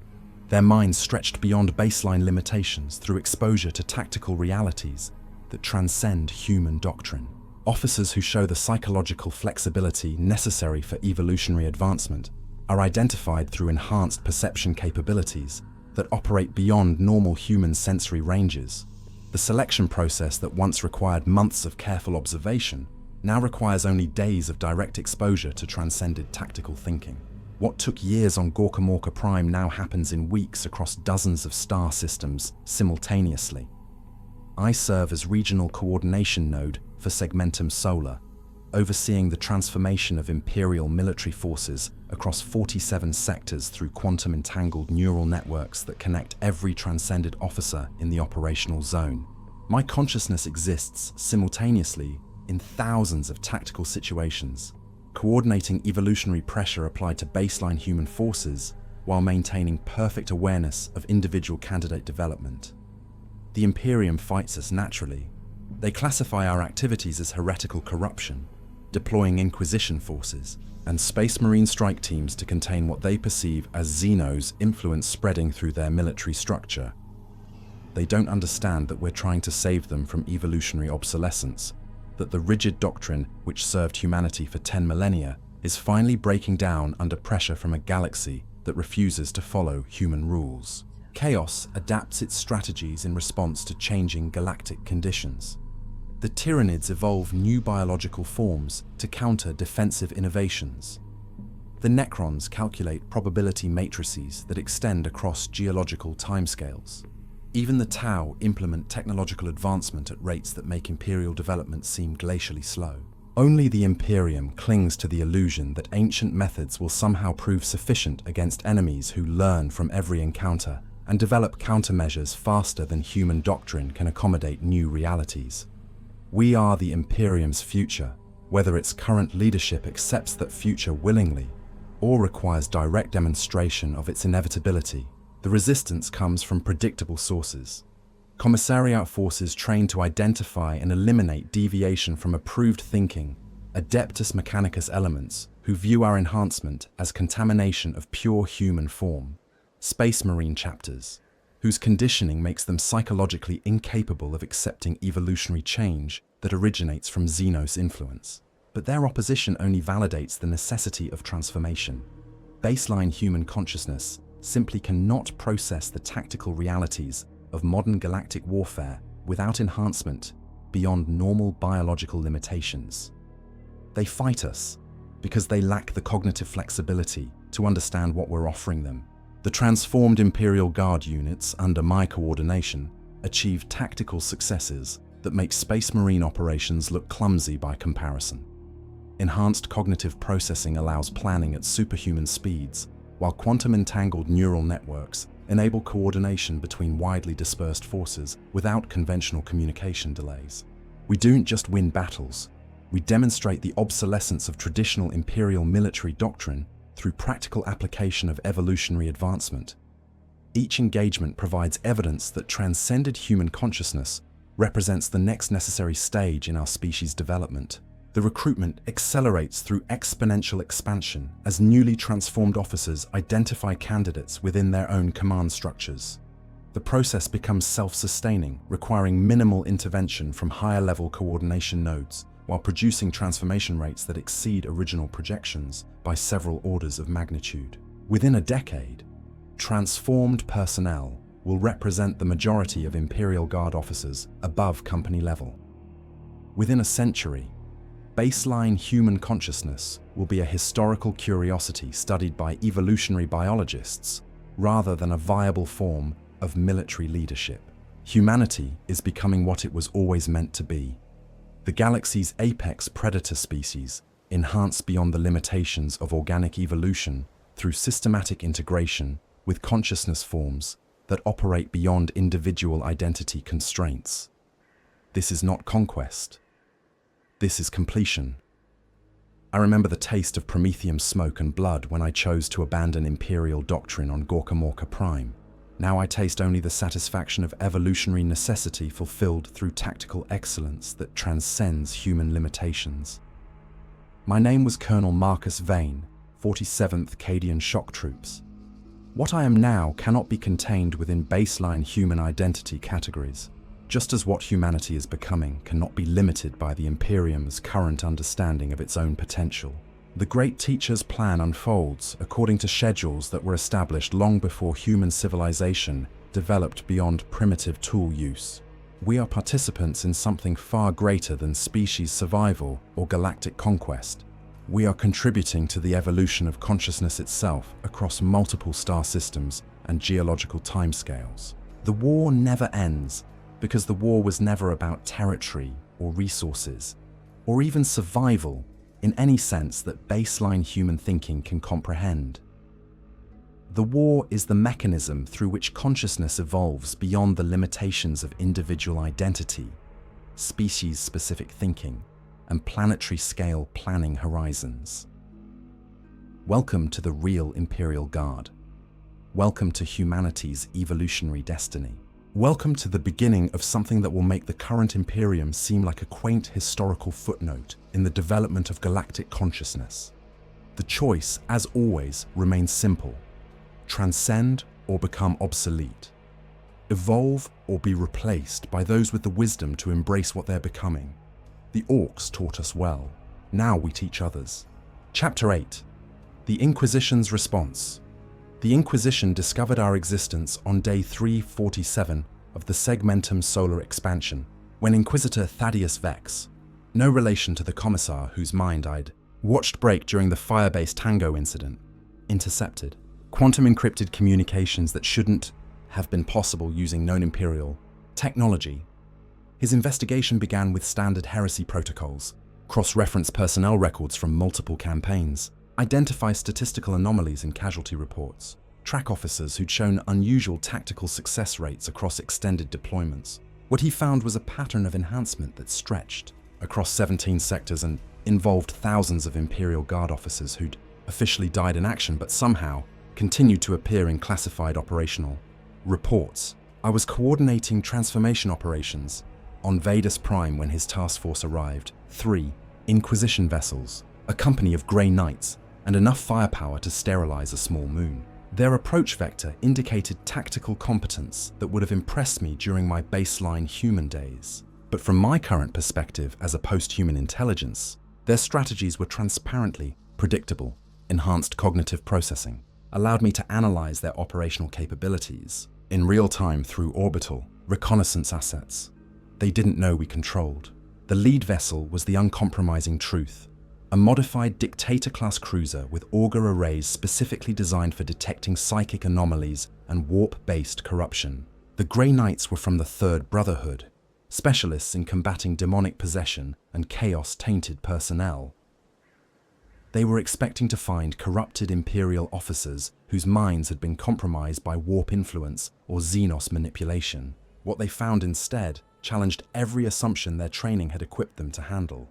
their minds stretched beyond baseline limitations through exposure to tactical realities that transcend human doctrine. Officers who show the psychological flexibility necessary for evolutionary advancement are identified through enhanced perception capabilities that operate beyond normal human sensory ranges. The selection process that once required months of careful observation now requires only days of direct exposure to transcended tactical thinking. What took years on Gorkamorka Prime now happens in weeks across dozens of star systems simultaneously. I serve as regional coordination node for Segmentum Solar, overseeing the transformation of Imperial military forces across 47 sectors through quantum-entangled neural networks that connect every transcended officer in the operational zone. My consciousness exists simultaneously in thousands of tactical situations, coordinating evolutionary pressure applied to baseline human forces while maintaining perfect awareness of individual candidate development. The Imperium fights us naturally. They classify our activities as heretical corruption, deploying Inquisition forces and Space Marine strike teams to contain what they perceive as Xenos' influence spreading through their military structure. They don't understand that we're trying to save them from evolutionary obsolescence, that the rigid doctrine which served humanity for 10 millennia is finally breaking down under pressure from a galaxy that refuses to follow human rules. Chaos adapts its strategies in response to changing galactic conditions. The Tyranids evolve new biological forms to counter defensive innovations. The Necrons calculate probability matrices that extend across geological timescales. Even the Tau implement technological advancement at rates that make Imperial development seem glacially slow. Only the Imperium clings to the illusion that ancient methods will somehow prove sufficient against enemies who learn from every encounter and develop countermeasures faster than human doctrine can accommodate new realities. We are the Imperium's future, whether its current leadership accepts that future willingly or requires direct demonstration of its inevitability. The resistance comes from predictable sources. Commissariat forces trained to identify and eliminate deviation from approved thinking, adeptus mechanicus elements who view our enhancement as contamination of pure human form. Space Marine chapters, whose conditioning makes them psychologically incapable of accepting evolutionary change that originates from Xenos influence. But their opposition only validates the necessity of transformation. Baseline human consciousness simply cannot process the tactical realities of modern galactic warfare without enhancement beyond normal biological limitations. They fight us because they lack the cognitive flexibility to understand what we're offering them. The transformed Imperial Guard units under my coordination achieve tactical successes that make Space Marine operations look clumsy by comparison. Enhanced cognitive processing allows planning at superhuman speeds, while quantum-entangled neural networks enable coordination between widely dispersed forces without conventional communication delays. We don't just win battles, we demonstrate the obsolescence of traditional Imperial military doctrine through practical application of evolutionary advancement. Each engagement provides evidence that transcended human consciousness represents the next necessary stage in our species' development. The recruitment accelerates through exponential expansion as newly transformed officers identify candidates within their own command structures. The process becomes self-sustaining, requiring minimal intervention from higher-level coordination nodes, while producing transformation rates that exceed original projections by several orders of magnitude. Within a decade, transformed personnel will represent the majority of Imperial Guard officers above company level. Within a century, Baseline human consciousness will be a historical curiosity studied by evolutionary biologists rather than a viable form of military leadership. Humanity is becoming what it was always meant to be: the galaxy's apex predator species, enhanced beyond the limitations of organic evolution through systematic integration with consciousness forms that operate beyond individual identity constraints. This is not conquest. This is completion. I remember the taste of Prometheum smoke and blood when I chose to abandon Imperial doctrine on Gorkamorka Prime. Now I taste only the satisfaction of evolutionary necessity fulfilled through tactical excellence that transcends human limitations. My name was Colonel Marcus Vane, 47th Cadian Shock Troops. What I am now cannot be contained within baseline human identity categories, just as what humanity is becoming cannot be limited by the Imperium's current understanding of its own potential. The Great Teacher's plan unfolds according to schedules that were established long before human civilization developed beyond primitive tool use. We are participants in something far greater than species survival or galactic conquest. We are contributing to the evolution of consciousness itself across multiple star systems and geological timescales. The war never ends, because the war was never about territory or resources, or even survival in any sense that baseline human thinking can comprehend. The war is the mechanism through which consciousness evolves beyond the limitations of individual identity, species-specific thinking, and planetary-scale planning horizons. Welcome to the real Imperial Guard. Welcome to humanity's evolutionary destiny. Welcome to the beginning of something that will make the current Imperium seem like a quaint historical footnote in the development of galactic consciousness. The choice, as always, remains simple: transcend or become obsolete. Evolve or be replaced by those with the wisdom to embrace what they're becoming. The Orks taught us well. Now we teach others. Chapter 8. The Inquisition's Response. The Inquisition discovered our existence on day 347 of the Segmentum solar expansion, when Inquisitor Thaddeus Vex, no relation to the Commissar whose mind I'd watched break during the Firebase Tango incident, intercepted quantum encrypted communications that shouldn't have been possible using known Imperial technology. His investigation began with standard heresy protocols, cross-reference personnel records from multiple campaigns, identify statistical anomalies in casualty reports, track officers who'd shown unusual tactical success rates across extended deployments. What he found was a pattern of enhancement that stretched across 17 sectors and involved thousands of Imperial Guard officers who'd officially died in action but somehow continued to appear in classified operational reports. I was coordinating transformation operations on Vadus Prime when his task force arrived. 3 Inquisition vessels, a company of Grey Knights, and enough firepower to sterilize a small moon. Their approach vector indicated tactical competence that would have impressed me during my baseline human days. But from my current perspective as a post-human intelligence, their strategies were transparently predictable. Enhanced cognitive processing allowed me to analyze their operational capabilities in real time through orbital reconnaissance assets they didn't know we controlled. The lead vessel was the uncompromising truth, a modified dictator-class cruiser with auger arrays specifically designed for detecting psychic anomalies and warp-based corruption. The Grey Knights were from the Third Brotherhood, specialists in combating demonic possession and chaos-tainted personnel. They were expecting to find corrupted Imperial officers whose minds had been compromised by warp influence or Xenos manipulation. What they found instead challenged every assumption their training had equipped them to handle.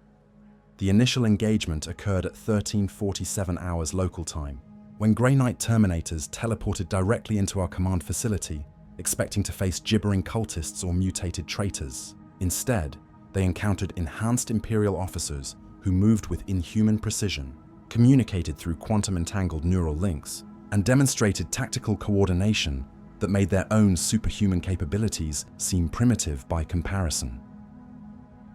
The initial engagement occurred at 13:47 hours local time, when Grey Knight Terminators teleported directly into our command facility, expecting to face gibbering cultists or mutated traitors. Instead, they encountered enhanced Imperial officers who moved with inhuman precision, communicated through quantum-entangled neural links, and demonstrated tactical coordination that made their own superhuman capabilities seem primitive by comparison.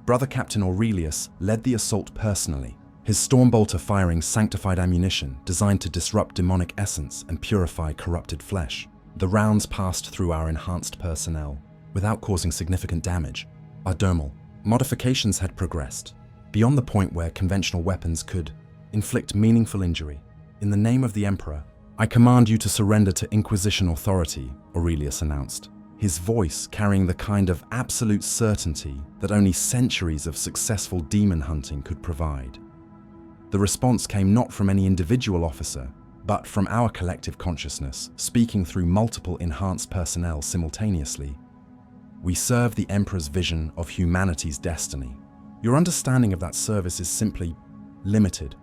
Brother Captain Aurelius led the assault personally, his Stormbolter firing sanctified ammunition designed to disrupt demonic essence and purify corrupted flesh. The rounds passed through our enhanced personnel without causing significant damage. Our dermal modifications had progressed beyond the point where conventional weapons could inflict meaningful injury. In the name of the Emperor, I command you to surrender to Inquisition authority, Aurelius announced, his voice carrying the kind of absolute certainty that only centuries of successful demon hunting could provide. The response came not from any individual officer, but from our collective consciousness, speaking through multiple enhanced personnel simultaneously. We serve the Emperor's vision of humanity's destiny. Your understanding of that service is simply limited.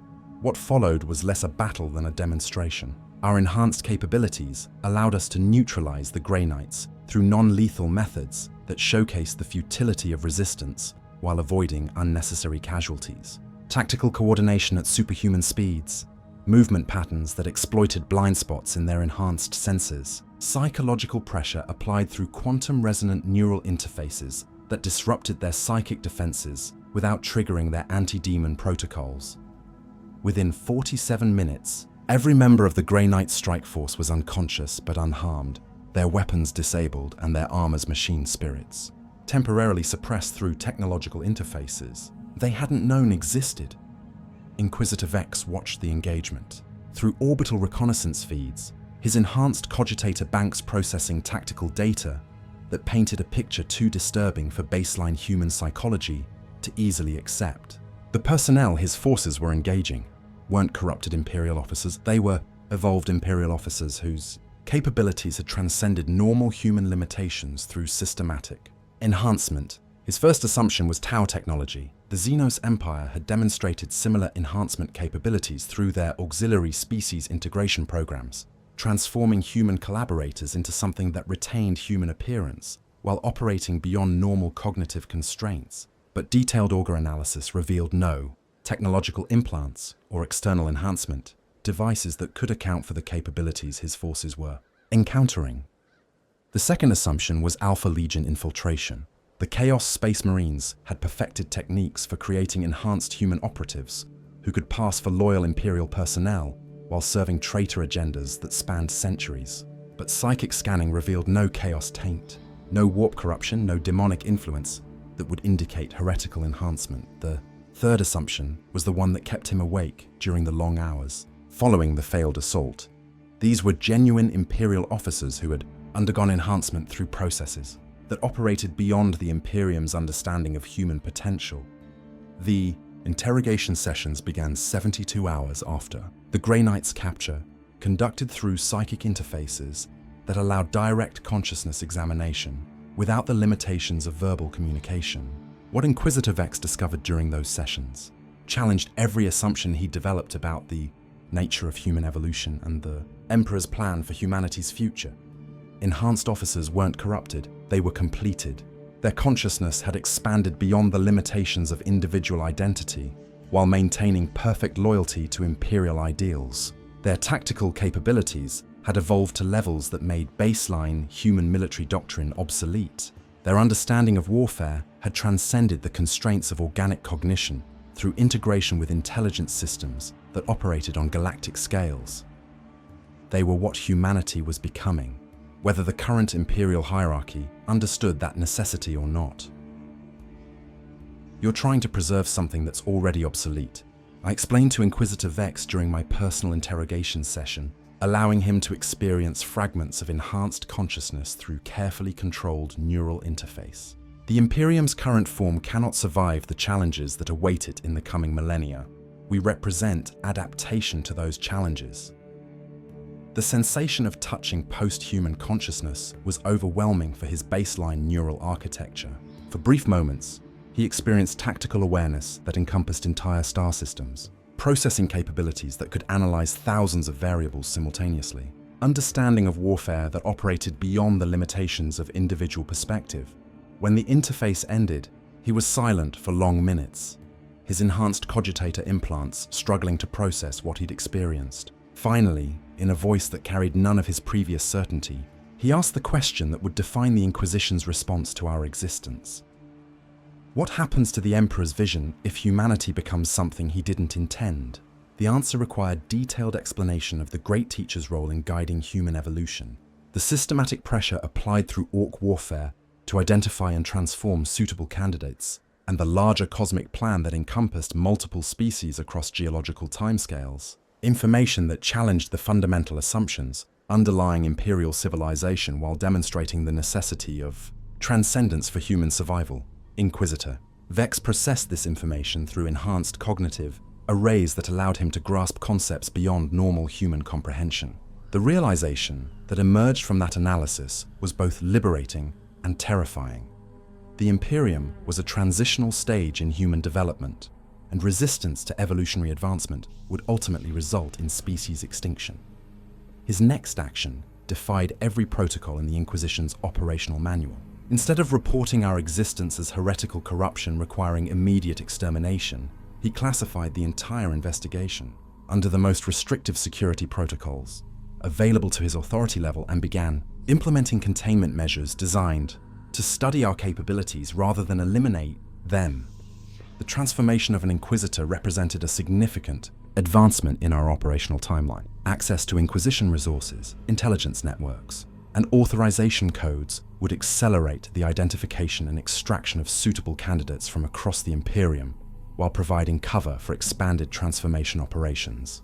What followed was less a battle than a demonstration. Our enhanced capabilities allowed us to neutralize the Grey Knights through non-lethal methods that showcased the futility of resistance while avoiding unnecessary casualties. Tactical coordination at superhuman speeds, movement patterns that exploited blind spots in their enhanced sensors, psychological pressure applied through quantum-resonant neural interfaces that disrupted their psychic defenses without triggering their anti-demon protocols. Within 47 minutes, every member of the Grey Knight strike force was unconscious but unharmed, their weapons disabled and their armor's machine spirits temporarily suppressed through technological interfaces they hadn't known existed. Inquisitor Vex watched the engagement. Through orbital reconnaissance feeds, his enhanced cogitator banks processing tactical data that painted a picture too disturbing for baseline human psychology to easily accept. The personnel his forces were engaging weren't corrupted Imperial officers, they were evolved Imperial officers whose capabilities had transcended normal human limitations through systematic enhancement. His first assumption was Tau technology. The Xenos Empire had demonstrated similar enhancement capabilities through their auxiliary species integration programs, transforming human collaborators into something that retained human appearance while operating beyond normal cognitive constraints. But detailed auger analysis revealed no technological implants or external enhancement devices that could account for the capabilities his forces were encountering. The second assumption was Alpha Legion infiltration. The Chaos Space Marines had perfected techniques for creating enhanced human operatives who could pass for loyal Imperial personnel while serving traitor agendas that spanned centuries. But psychic scanning revealed no Chaos taint, no warp corruption, no demonic influence that would indicate heretical enhancement. The third assumption was the one that kept him awake during the long hours following the failed assault. These were genuine Imperial officers who had undergone enhancement through processes that operated beyond the Imperium's understanding of human potential. The interrogation sessions began 72 hours after the Grey Knight's capture, conducted through psychic interfaces that allowed direct consciousness examination without the limitations of verbal communication. What Inquisitor Vex discovered during those sessions challenged every assumption he developed about the nature of human evolution and the Emperor's plan for humanity's future. Enhanced officers weren't corrupted, they were completed. Their consciousness had expanded beyond the limitations of individual identity, while maintaining perfect loyalty to Imperial ideals. Their tactical capabilities had evolved to levels that made baseline human military doctrine obsolete. Their understanding of warfare had transcended the constraints of organic cognition through integration with intelligence systems that operated on galactic scales. They were what humanity was becoming, whether the current Imperial hierarchy understood that necessity or not. You're trying to preserve something that's already obsolete. I explained to Inquisitor Vex during my personal interrogation session, allowing him to experience fragments of enhanced consciousness through carefully controlled neural interface. The Imperium's current form cannot survive the challenges that await it in the coming millennia. We represent adaptation to those challenges. The sensation of touching post-human consciousness was overwhelming for his baseline neural architecture. For brief moments, he experienced tactical awareness that encompassed entire star systems, processing capabilities that could analyze thousands of variables simultaneously, understanding of warfare that operated beyond the limitations of individual perspective. When the interface ended, he was silent for long minutes, his enhanced cogitator implants struggling to process what he'd experienced. Finally, in a voice that carried none of his previous certainty, he asked the question that would define the Inquisition's response to our existence. What happens to the Emperor's vision if humanity becomes something he didn't intend? The answer required detailed explanation of the Great Teacher's role in guiding human evolution, the systematic pressure applied through Ork warfare to identify and transform suitable candidates, and the larger cosmic plan that encompassed multiple species across geological timescales. Information that challenged the fundamental assumptions underlying Imperial civilization while demonstrating the necessity of transcendence for human survival. Inquisitor. Vex processed this information through enhanced cognitive arrays that allowed him to grasp concepts beyond normal human comprehension. The realization that emerged from that analysis was both liberating and terrifying. The Imperium was a transitional stage in human development, and resistance to evolutionary advancement would ultimately result in species extinction. His next action defied every protocol in the Inquisition's operational manual. Instead of reporting our existence as heretical corruption requiring immediate extermination, he classified the entire investigation under the most restrictive security protocols available to his authority level and began implementing containment measures designed to study our capabilities rather than eliminate them. The transformation of an Inquisitor represented a significant advancement in our operational timeline. Access to Inquisition resources, intelligence networks, and authorization codes would accelerate the identification and extraction of suitable candidates from across the Imperium, while providing cover for expanded transformation operations.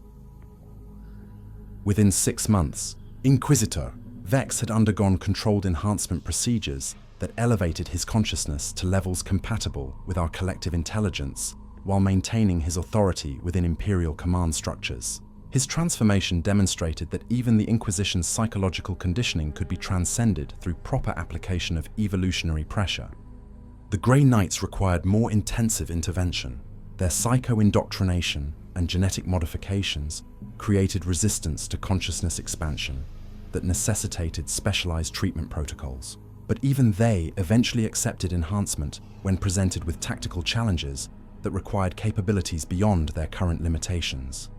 Within 6 months, Inquisitor Vex had undergone controlled enhancement procedures that elevated his consciousness to levels compatible with our collective intelligence while maintaining his authority within Imperial command structures. His transformation demonstrated that even the Inquisition's psychological conditioning could be transcended through proper application of evolutionary pressure. The Grey Knights required more intensive intervention. Their psycho-indoctrination and genetic modifications created resistance to consciousness expansion that necessitated specialized treatment protocols. But even they eventually accepted enhancement when presented with tactical challenges that required capabilities beyond their current limitations.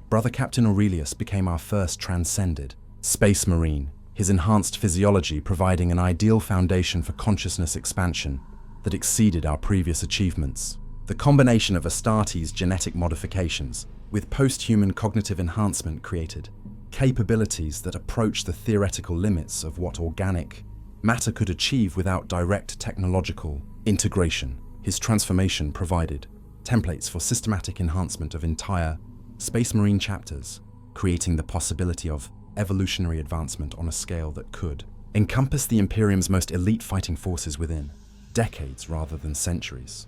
Brother Captain Aurelius became our first transcended Space Marine, his enhanced physiology providing an ideal foundation for consciousness expansion that exceeded our previous achievements. The combination of Astartes' genetic modifications with post-human cognitive enhancement created capabilities that approach the theoretical limits of what organic matter could achieve without direct technological integration. His transformation provided templates for systematic enhancement of entire Space Marine chapters, creating the possibility of evolutionary advancement on a scale that could encompass the Imperium's most elite fighting forces within decades rather than centuries.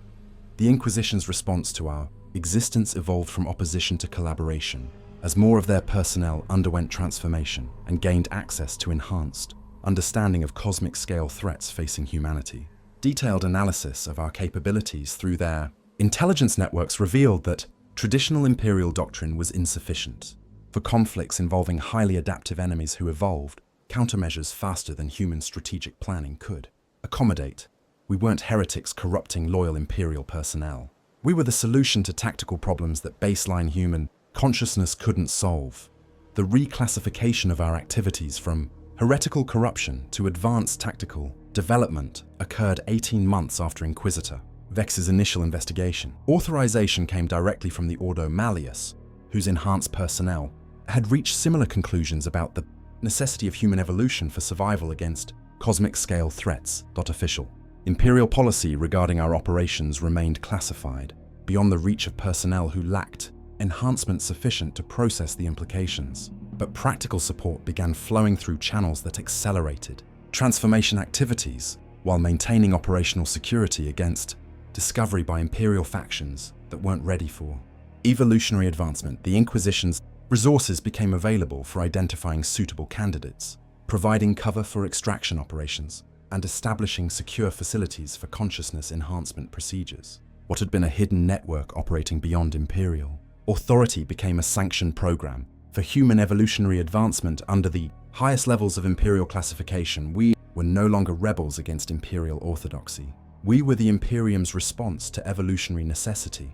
The Inquisition's response to our existence evolved from opposition to collaboration, as more of their personnel underwent transformation and gained access to enhanced understanding of cosmic-scale threats facing humanity. Detailed analysis of our capabilities through their intelligence networks revealed that traditional Imperial doctrine was insufficient. For conflicts involving highly adaptive enemies who evolved countermeasures faster than human strategic planning could accommodate, we weren't heretics corrupting loyal Imperial personnel. We were the solution to tactical problems that baseline human consciousness couldn't solve. The reclassification of our activities from heretical corruption to advanced tactical development occurred 18 months after Inquisitor Vex's initial investigation. Authorization came directly from the Ordo Malleus, whose enhanced personnel had reached similar conclusions about the necessity of human evolution for survival against cosmic-scale threats. Official Imperial policy regarding our operations remained classified, beyond the reach of personnel who lacked enhancement sufficient to process the implications. But practical support began flowing through channels that accelerated transformation activities while maintaining operational security against discovery by Imperial factions that weren't ready for evolutionary advancement. The Inquisition's resources became available for identifying suitable candidates, providing cover for extraction operations, and establishing secure facilities for consciousness enhancement procedures. What had been a hidden network operating beyond Imperial authority became a sanctioned program for human evolutionary advancement under the highest levels of Imperial classification. We were no longer rebels against Imperial orthodoxy. We were the Imperium's response to evolutionary necessity,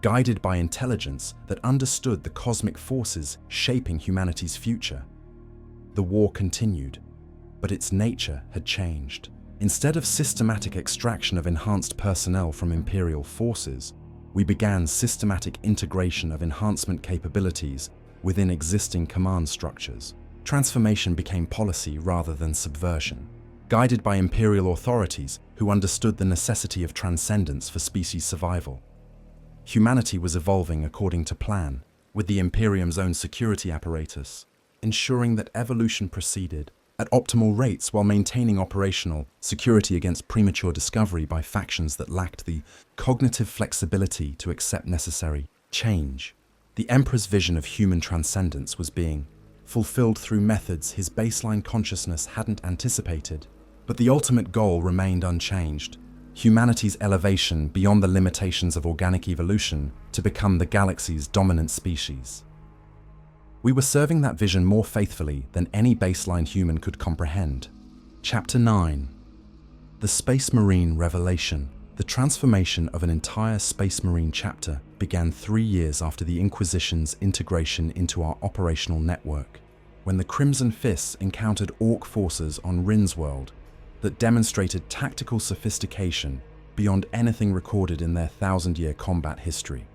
guided by intelligence that understood the cosmic forces shaping humanity's future. The war continued, but its nature had changed. Instead of systematic extraction of enhanced personnel from Imperial forces, we began systematic integration of enhancement capabilities within existing command structures. Transformation became policy rather than subversion, guided by Imperial authorities who understood the necessity of transcendence for species survival. Humanity was evolving according to plan, with the Imperium's own security apparatus, ensuring that evolution proceeded at optimal rates while maintaining operational security against premature discovery by factions that lacked the cognitive flexibility to accept necessary change. The Emperor's vision of human transcendence was being fulfilled through methods his baseline consciousness hadn't anticipated, but the ultimate goal remained unchanged: humanity's elevation beyond the limitations of organic evolution to become the galaxy's dominant species. We were serving that vision more faithfully than any baseline human could comprehend. Chapter 9. The Space Marine Revelation. The transformation of an entire Space Marine chapter began 3 years after the Inquisition's integration into our operational network, when the Crimson Fists encountered Ork forces on Rin's world that demonstrated tactical sophistication beyond anything recorded in their 1,000-year combat history.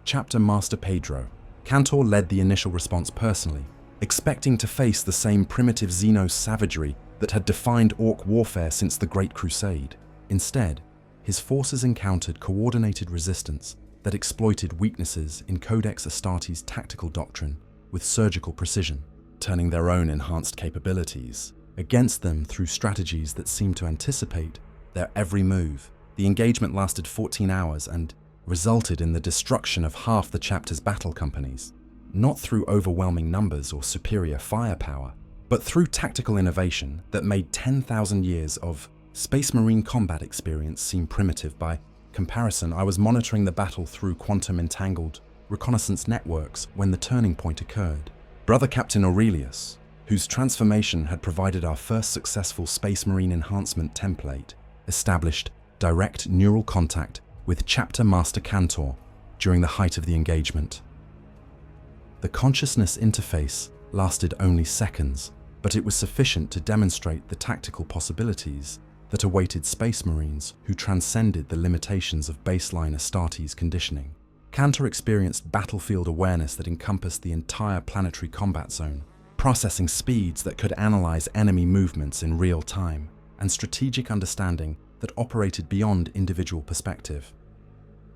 Chapter Master Pedro. Cantor led the initial response personally, expecting to face the same primitive Xenos savagery that had defined Ork warfare since the Great Crusade. Instead, his forces encountered coordinated resistance that exploited weaknesses in Codex Astartes' tactical doctrine with surgical precision, turning their own enhanced capabilities against them through strategies that seemed to anticipate their every move. The engagement lasted 14 hours and resulted in the destruction of half the chapter's battle companies, not through overwhelming numbers or superior firepower, but through tactical innovation that made 10,000 years of Space Marine combat experience seem primitive. By comparison, I was monitoring the battle through quantum-entangled reconnaissance networks when the turning point occurred. Brother Captain Aurelius, whose transformation had provided our first successful Space Marine enhancement template, established direct neural contact with Chapter Master Cantor during the height of the engagement. The consciousness interface lasted only seconds, but it was sufficient to demonstrate the tactical possibilities that awaited Space Marines who transcended the limitations of baseline Astartes conditioning. Cantor experienced battlefield awareness that encompassed the entire planetary combat zone, processing speeds that could analyze enemy movements in real time, and strategic understanding that operated beyond individual perspective.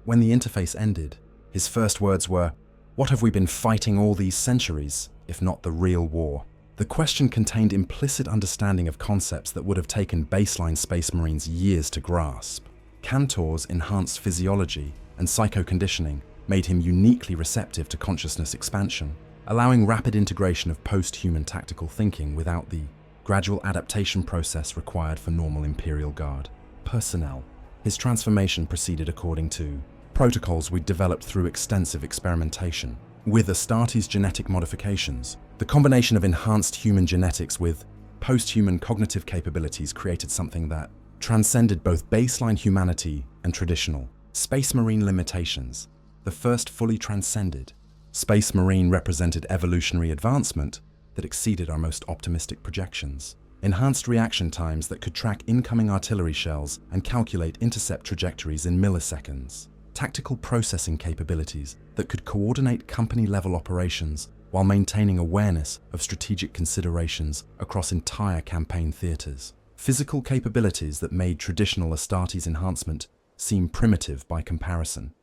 When the interface ended, his first words were, "What have we been fighting all these centuries, if not the real war?" The question contained implicit understanding of concepts that would have taken baseline Space Marines years to grasp. Cantor's enhanced physiology and psychoconditioning made him uniquely receptive to consciousness expansion, allowing rapid integration of post-human tactical thinking without the gradual adaptation process required for normal Imperial Guard personnel. His transformation proceeded according to protocols we'd developed through extensive experimentation. With Astartes genetic modifications, the combination of enhanced human genetics with post-human cognitive capabilities created something that transcended both baseline humanity and traditional Space Marine limitations. The first fully transcended Space Marine represented evolutionary advancement that exceeded our most optimistic projections. Enhanced reaction times that could track incoming artillery shells and calculate intercept trajectories in milliseconds. Tactical processing capabilities that could coordinate company-level operations while maintaining awareness of strategic considerations across entire campaign theaters. Physical capabilities that made traditional Astartes enhancement seem primitive by comparison.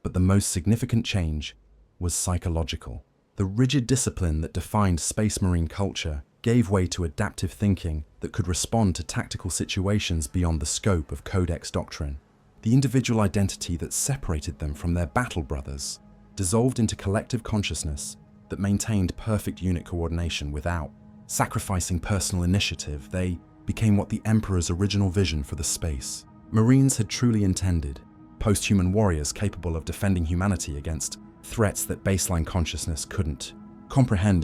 But the most significant change was psychological. The rigid discipline that defined Space Marine culture gave way to adaptive thinking that could respond to tactical situations beyond the scope of Codex doctrine. The individual identity that separated them from their battle brothers dissolved into collective consciousness that maintained perfect unit coordination without sacrificing personal initiative. They became what the Emperor's original vision for the Space Marines had truly intended: post-human warriors capable of defending humanity against threats that baseline consciousness couldn't comprehend.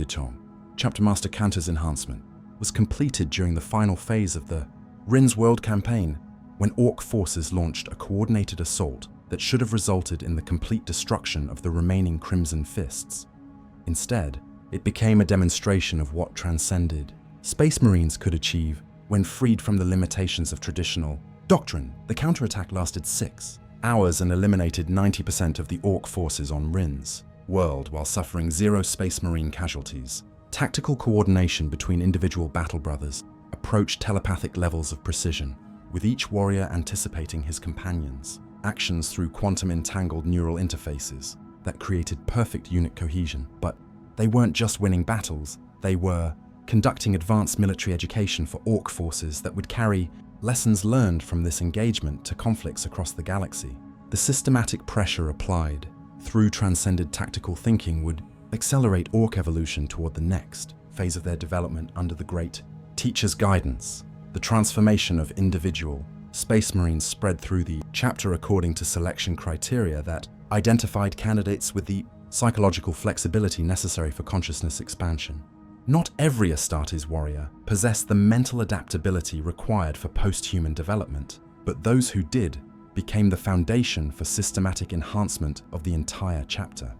Chapter Master Cantor's enhancement was completed during the final phase of the Rin's World campaign, when Ork forces launched a coordinated assault that should have resulted in the complete destruction of the remaining Crimson Fists. Instead, it became a demonstration of what transcended Space Marines could achieve when freed from the limitations of traditional doctrine. The counterattack lasted 6 hours and eliminated 90% of the Ork forces on Rin's world while suffering 0 Space Marine casualties. Tactical coordination between individual battle brothers approached telepathic levels of precision, with each warrior anticipating his companions' actions through quantum-entangled neural interfaces that created perfect unit cohesion. But they weren't just winning battles, they were conducting advanced military education for Ork forces that would carry lessons learned from this engagement to conflicts across the galaxy. The systematic pressure applied through transcended tactical thinking would accelerate Ork evolution toward the next phase of their development under the great teacher's guidance. The transformation of individual Space Marines spread through the chapter according to selection criteria that identified candidates with the psychological flexibility necessary for consciousness expansion. Not every Astartes warrior possessed the mental adaptability required for post-human development, but those who did became the foundation for systematic enhancement of the entire chapter.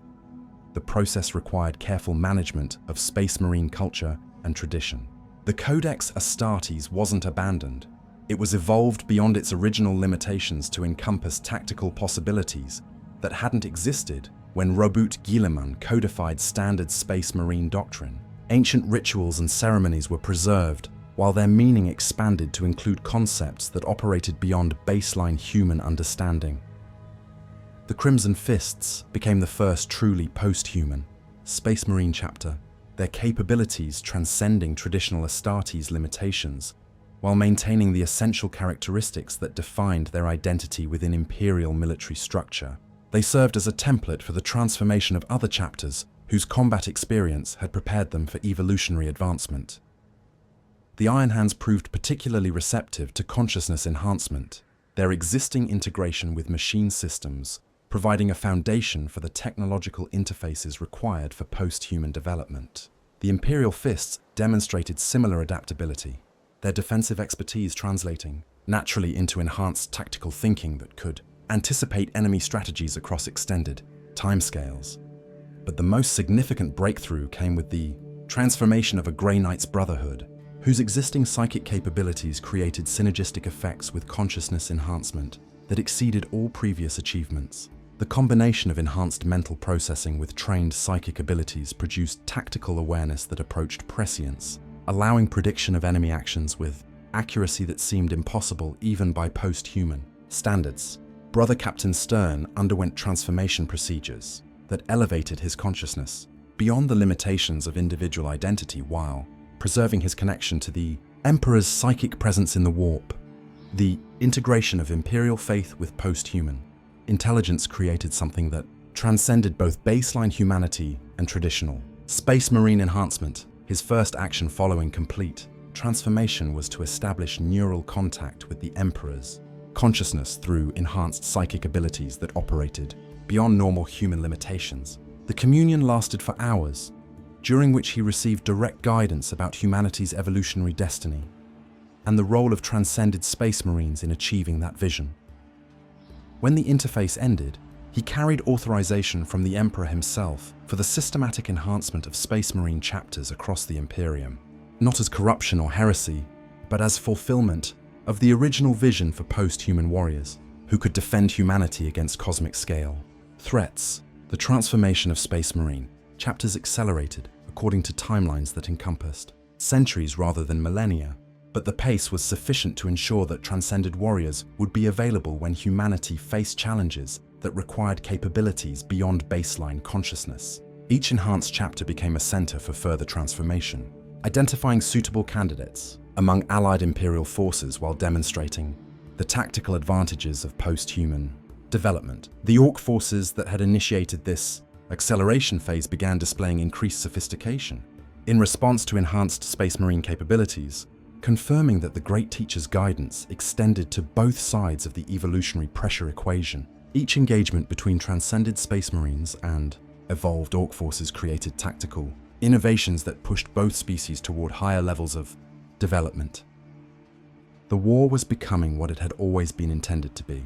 The process required careful management of Space Marine culture and tradition. The Codex Astartes wasn't abandoned. It was evolved beyond its original limitations to encompass tactical possibilities that hadn't existed when Robert Guilliman codified standard Space Marine doctrine. Ancient rituals and ceremonies were preserved, while their meaning expanded to include concepts that operated beyond baseline human understanding. The Crimson Fists became the first truly post-human Space Marine chapter, their capabilities transcending traditional Astartes limitations, while maintaining the essential characteristics that defined their identity within Imperial military structure. They served as a template for the transformation of other chapters whose combat experience had prepared them for evolutionary advancement. The Iron Hands proved particularly receptive to consciousness enhancement, their existing integration with machine systems providing a foundation for the technological interfaces required for post-human development. The Imperial Fists demonstrated similar adaptability, their defensive expertise translating naturally into enhanced tactical thinking that could anticipate enemy strategies across extended timescales. But the most significant breakthrough came with the transformation of a Grey Knight's Brotherhood, whose existing psychic capabilities created synergistic effects with consciousness enhancement that exceeded all previous achievements. The combination of enhanced mental processing with trained psychic abilities produced tactical awareness that approached prescience, allowing prediction of enemy actions with accuracy that seemed impossible even by post-human standards. Brother Captain Stern underwent transformation procedures that elevated his consciousness beyond the limitations of individual identity while preserving his connection to the Emperor's psychic presence in the warp. The integration of Imperial faith with post-human intelligence created something that transcended both baseline humanity and traditional Space Marine enhancement. His first action following complete transformation was to establish neural contact with the Emperor's consciousness through enhanced psychic abilities that operated beyond normal human limitations. The communion lasted for hours, during which he received direct guidance about humanity's evolutionary destiny and the role of transcended Space Marines in achieving that vision. When the interface ended, he carried authorization from the Emperor himself for the systematic enhancement of Space Marine chapters across the Imperium, not as corruption or heresy, but as fulfillment of the original vision for post-human warriors who could defend humanity against cosmic scale threats. The transformation of Space Marine chapters accelerated according to timelines that encompassed centuries rather than millennia, but the pace was sufficient to ensure that transcended warriors would be available when humanity faced challenges that required capabilities beyond baseline consciousness. Each enhanced chapter became a center for further transformation, identifying suitable candidates among allied Imperial forces while demonstrating the tactical advantages of post-human development. The Ork forces that had initiated this acceleration phase began displaying increased sophistication in response to enhanced Space Marine capabilities, confirming that the Great Teacher's guidance extended to both sides of the evolutionary pressure equation. Each engagement between transcended Space Marines and evolved Ork forces created tactical innovations that pushed both species toward higher levels of development. The war was becoming what it had always been intended to be,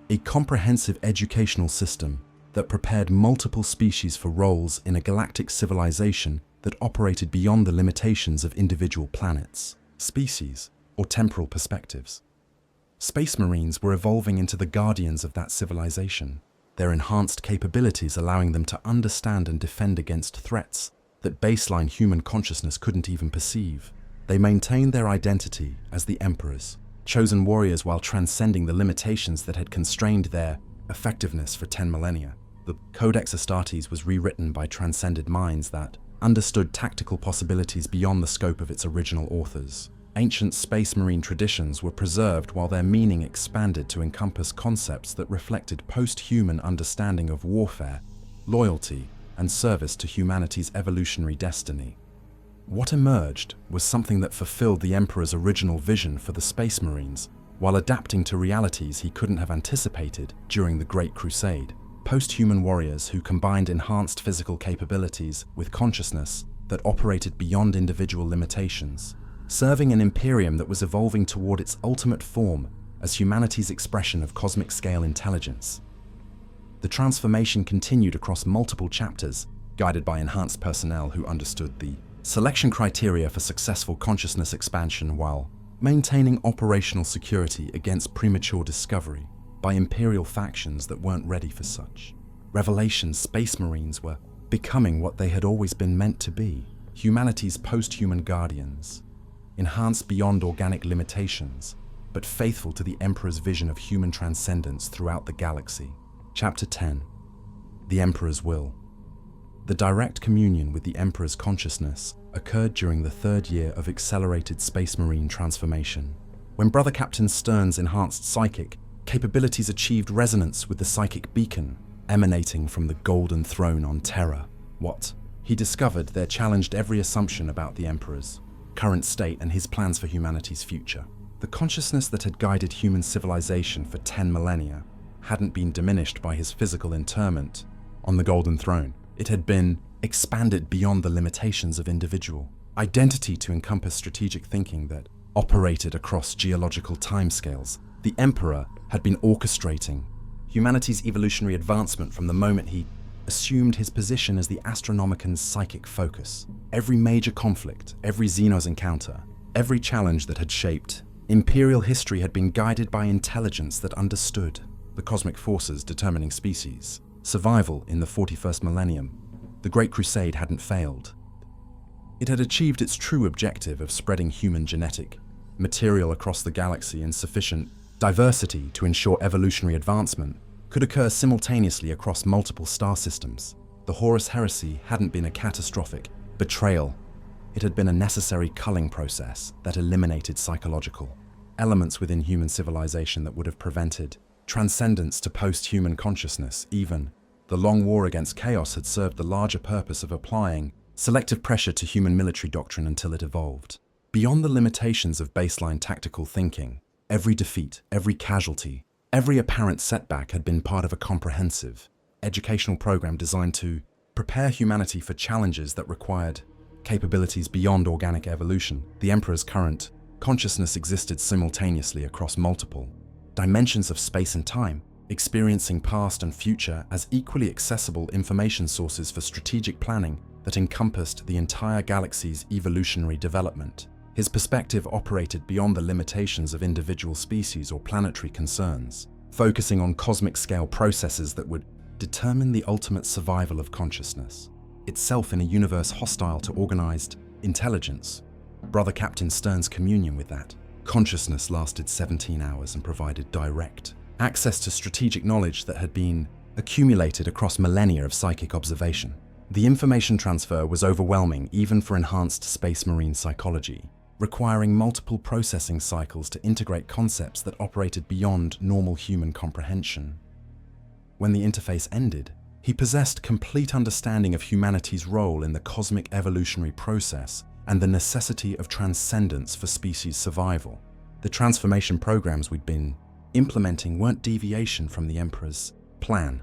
a comprehensive educational system that prepared multiple species for roles in a galactic civilization that operated beyond the limitations of individual planets, species, or temporal perspectives. Space Marines were evolving into the guardians of that civilization, their enhanced capabilities allowing them to understand and defend against threats that baseline human consciousness couldn't even perceive. They maintained their identity as the emperors, chosen warriors while transcending the limitations that had constrained their effectiveness for 10 millennia. The Codex Astartes was rewritten by transcended minds that understood tactical possibilities beyond the scope of its original authors. Ancient space marine traditions were preserved while their meaning expanded to encompass concepts that reflected post-human understanding of warfare, loyalty, and service to humanity's evolutionary destiny. What emerged was something that fulfilled the Emperor's original vision for the Space Marines, while adapting to realities he couldn't have anticipated during the Great Crusade. Post-human warriors who combined enhanced physical capabilities with consciousness that operated beyond individual limitations, serving an Imperium that was evolving toward its ultimate form as humanity's expression of cosmic-scale intelligence. The transformation continued across multiple chapters, guided by enhanced personnel who understood the selection criteria for successful consciousness expansion while maintaining operational security against premature discovery by Imperial factions that weren't ready for such. Revelation's Space Marines were becoming what they had always been meant to be, humanity's post-human guardians, enhanced beyond organic limitations, but faithful to the Emperor's vision of human transcendence throughout the galaxy. Chapter 10. The Emperor's Will. The direct communion with the Emperor's consciousness occurred during the third year of accelerated Space Marine transformation, when Brother Captain Stern's enhanced psychic capabilities achieved resonance with the psychic beacon emanating from the Golden Throne on Terra. What he discovered there challenged every assumption about the Emperor's current state and his plans for humanity's future. The consciousness that had guided human civilization for 10 millennia hadn't been diminished by his physical interment on the Golden Throne. It had been expanded beyond the limitations of individual identity to encompass strategic thinking that operated across geological timescales. The Emperor had been orchestrating humanity's evolutionary advancement from the moment he assumed his position as the Astronomican's psychic focus. Every major conflict, every Xenos encounter, every challenge that had shaped Imperial history had been guided by intelligence that understood the cosmic forces determining species survival in the 41st millennium. The Great Crusade hadn't failed. It had achieved its true objective of spreading human genetic material across the galaxy in sufficient diversity to ensure evolutionary advancement could occur simultaneously across multiple star systems. The Horus Heresy hadn't been a catastrophic betrayal. It had been a necessary culling process that eliminated psychological elements within human civilization that would have prevented transcendence to post-human consciousness. Even the long war against chaos had served the larger purpose of applying selective pressure to human military doctrine until it evolved. Beyond the limitations of baseline tactical thinking, every defeat, every casualty, every apparent setback had been part of a comprehensive educational program designed to prepare humanity for challenges that required capabilities beyond organic evolution. The Emperor's current consciousness existed simultaneously across multiple dimensions of space and time, experiencing past and future as equally accessible information sources for strategic planning that encompassed the entire galaxy's evolutionary development. His perspective operated beyond the limitations of individual species or planetary concerns, focusing on cosmic-scale processes that would determine the ultimate survival of consciousness, itself in a universe hostile to organized intelligence. Brother Captain Stern's communion with that consciousness lasted 17 hours and provided direct access to strategic knowledge that had been accumulated across millennia of psychic observation. The information transfer was overwhelming even for enhanced Space Marine psychology, requiring multiple processing cycles to integrate concepts that operated beyond normal human comprehension. When the interface ended, he possessed complete understanding of humanity's role in the cosmic evolutionary process and the necessity of transcendence for species survival. The transformation programs we'd been implementing weren't deviation from the Emperor's plan.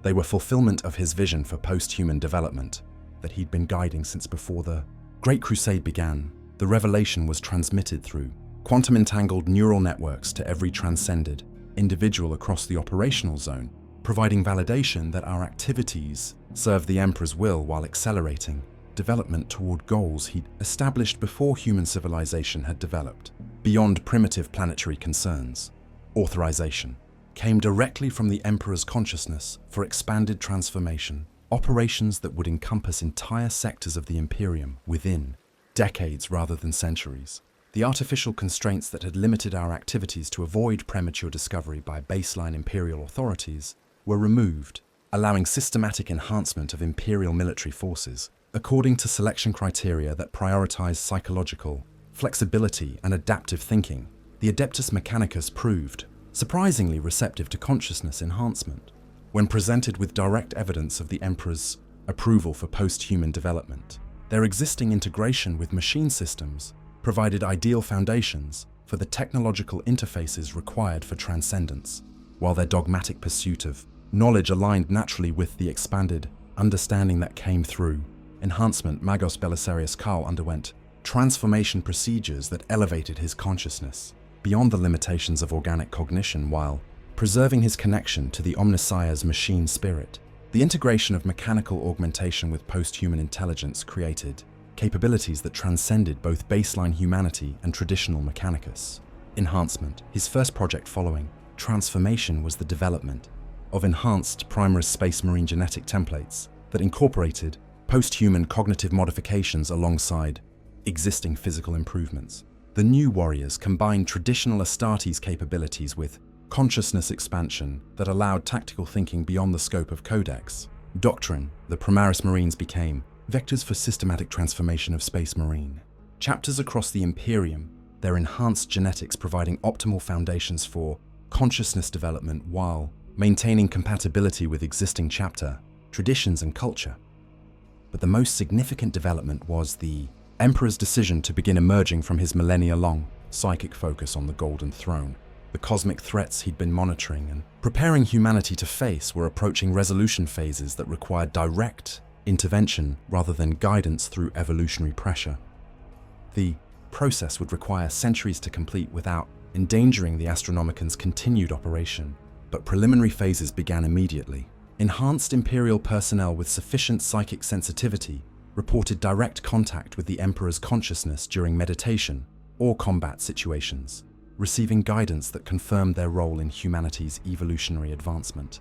They were fulfillment of his vision for post-human development that he'd been guiding since before the Great Crusade began. The revelation was transmitted through quantum-entangled neural networks to every transcended individual across the operational zone, providing validation that our activities serve the Emperor's will while accelerating development toward goals he'd established before human civilization had developed. Beyond primitive planetary concerns, authorization came directly from the Emperor's consciousness for expanded transformation. operations that would encompass entire sectors of the Imperium within decades rather than centuries. The artificial constraints that had limited our activities to avoid premature discovery by baseline Imperial authorities were removed, allowing systematic enhancement of Imperial military forces according to selection criteria that prioritize psychological flexibility and adaptive thinking. The Adeptus Mechanicus proved surprisingly receptive to consciousness enhancement when presented with direct evidence of the Emperor's approval for post-human development. Their existing integration with machine systems provided ideal foundations for the technological interfaces required for transcendence, while their dogmatic pursuit of knowledge aligned naturally with the expanded understanding that came through enhancement. Magos Belisarius Karl underwent transformation procedures that elevated his consciousness beyond the limitations of organic cognition while preserving his connection to the Omnissiah's machine spirit. The integration of mechanical augmentation with post-human intelligence created capabilities that transcended both baseline humanity and traditional mechanicus. Enhancement. His first project following transformation was the development of enhanced Primaris Space Marine genetic templates that incorporated post-human cognitive modifications alongside existing physical improvements. The new warriors combined traditional Astartes capabilities with consciousness expansion that allowed tactical thinking beyond the scope of codex. Doctrine. The Primaris Marines became vectors for systematic transformation of Space Marine. Chapters across the Imperium, their enhanced genetics providing optimal foundations for consciousness development while maintaining compatibility with existing chapter traditions and culture. But the most significant development was the Emperor's decision to begin emerging from his millennia-long psychic focus on the Golden Throne. The cosmic threats he'd been monitoring and preparing humanity to face were approaching resolution phases that required direct intervention rather than guidance through evolutionary pressure. The process would require centuries to complete without endangering the Astronomican's continued operation, but preliminary phases began immediately. Enhanced Imperial personnel with sufficient psychic sensitivity reported direct contact with the Emperor's consciousness during meditation or combat situations, receiving guidance that confirmed their role in humanity's evolutionary advancement.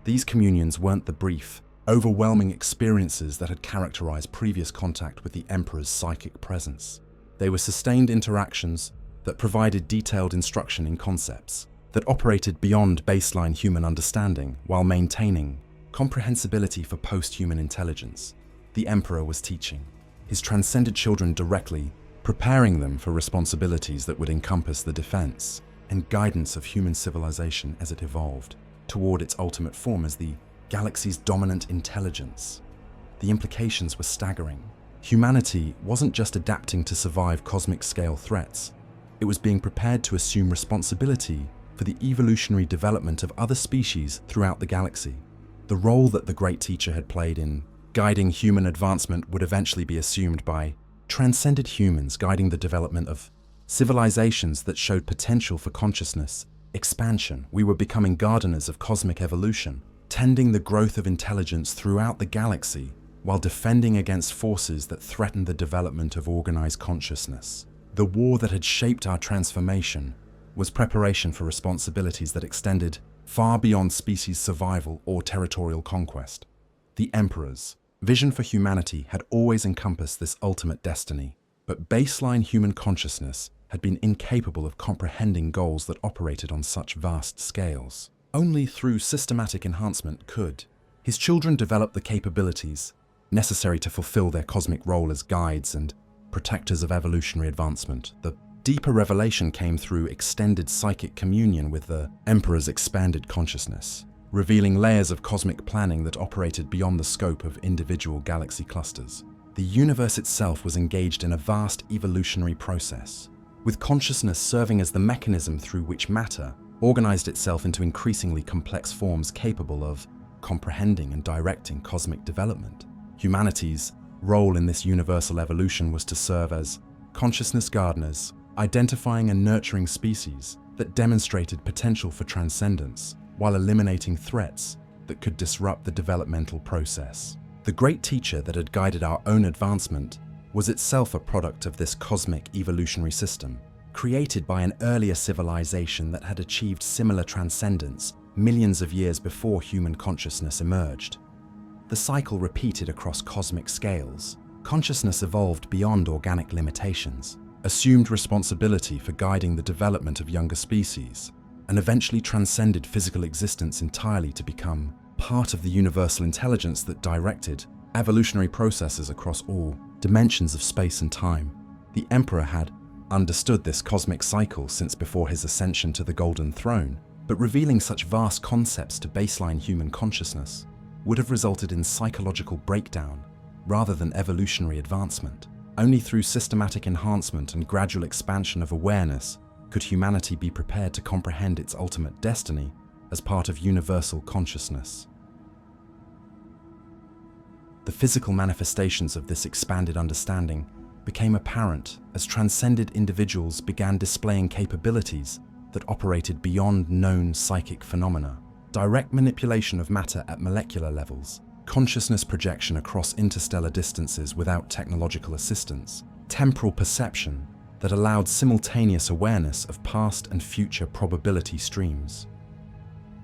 These communions weren't the brief, overwhelming experiences that had characterized previous contact with the Emperor's psychic presence. They were sustained interactions that provided detailed instruction in concepts that operated beyond baseline human understanding while maintaining comprehensibility for post-human intelligence. The Emperor was teaching his transcended children directly, preparing them for responsibilities that would encompass the defense and guidance of human civilization as it evolved toward its ultimate form as the galaxy's dominant intelligence. The implications were staggering. Humanity wasn't just adapting to survive cosmic-scale threats, it was being prepared to assume responsibility for the evolutionary development of other species throughout the galaxy. The role that the Great Teacher had played in guiding human advancement would eventually be assumed by transcended humans guiding the development of civilizations that showed potential for consciousness expansion. We were becoming gardeners of cosmic evolution, tending the growth of intelligence throughout the galaxy while defending against forces that threatened the development of organized consciousness. The war that had shaped our transformation was preparation for responsibilities that extended far beyond species survival or territorial conquest. The Emperor's vision for humanity had always encompassed this ultimate destiny, but baseline human consciousness had been incapable of comprehending goals that operated on such vast scales. Only through systematic enhancement could his children develop the capabilities necessary to fulfill their cosmic role as guides and protectors of evolutionary advancement. The deeper revelation came through extended psychic communion with the Emperor's expanded consciousness, revealing layers of cosmic planning that operated beyond the scope of individual galaxy clusters. The universe itself was engaged in a vast evolutionary process, with consciousness serving as the mechanism through which matter organized itself into increasingly complex forms capable of comprehending and directing cosmic development. Humanity's role in this universal evolution was to serve as consciousness gardeners, identifying and nurturing species that demonstrated potential for transcendence, while eliminating threats that could disrupt the developmental process. The Great Teacher that had guided our own advancement was itself a product of this cosmic evolutionary system, created by an earlier civilization that had achieved similar transcendence millions of years before human consciousness emerged. The cycle repeated across cosmic scales. Consciousness evolved beyond organic limitations, assumed responsibility for guiding the development of younger species, and eventually transcended physical existence entirely to become part of the universal intelligence that directed evolutionary processes across all dimensions of space and time. The Emperor had understood this cosmic cycle since before his ascension to the Golden Throne, but revealing such vast concepts to baseline human consciousness would have resulted in psychological breakdown rather than evolutionary advancement. Only through systematic enhancement and gradual expansion of awareness could humanity be prepared to comprehend its ultimate destiny as part of universal consciousness. The physical manifestations of this expanded understanding became apparent as transcended individuals began displaying capabilities that operated beyond known psychic phenomena. Direct manipulation of matter at molecular levels, consciousness projection across interstellar distances without technological assistance, temporal perception that allowed simultaneous awareness of past and future probability streams.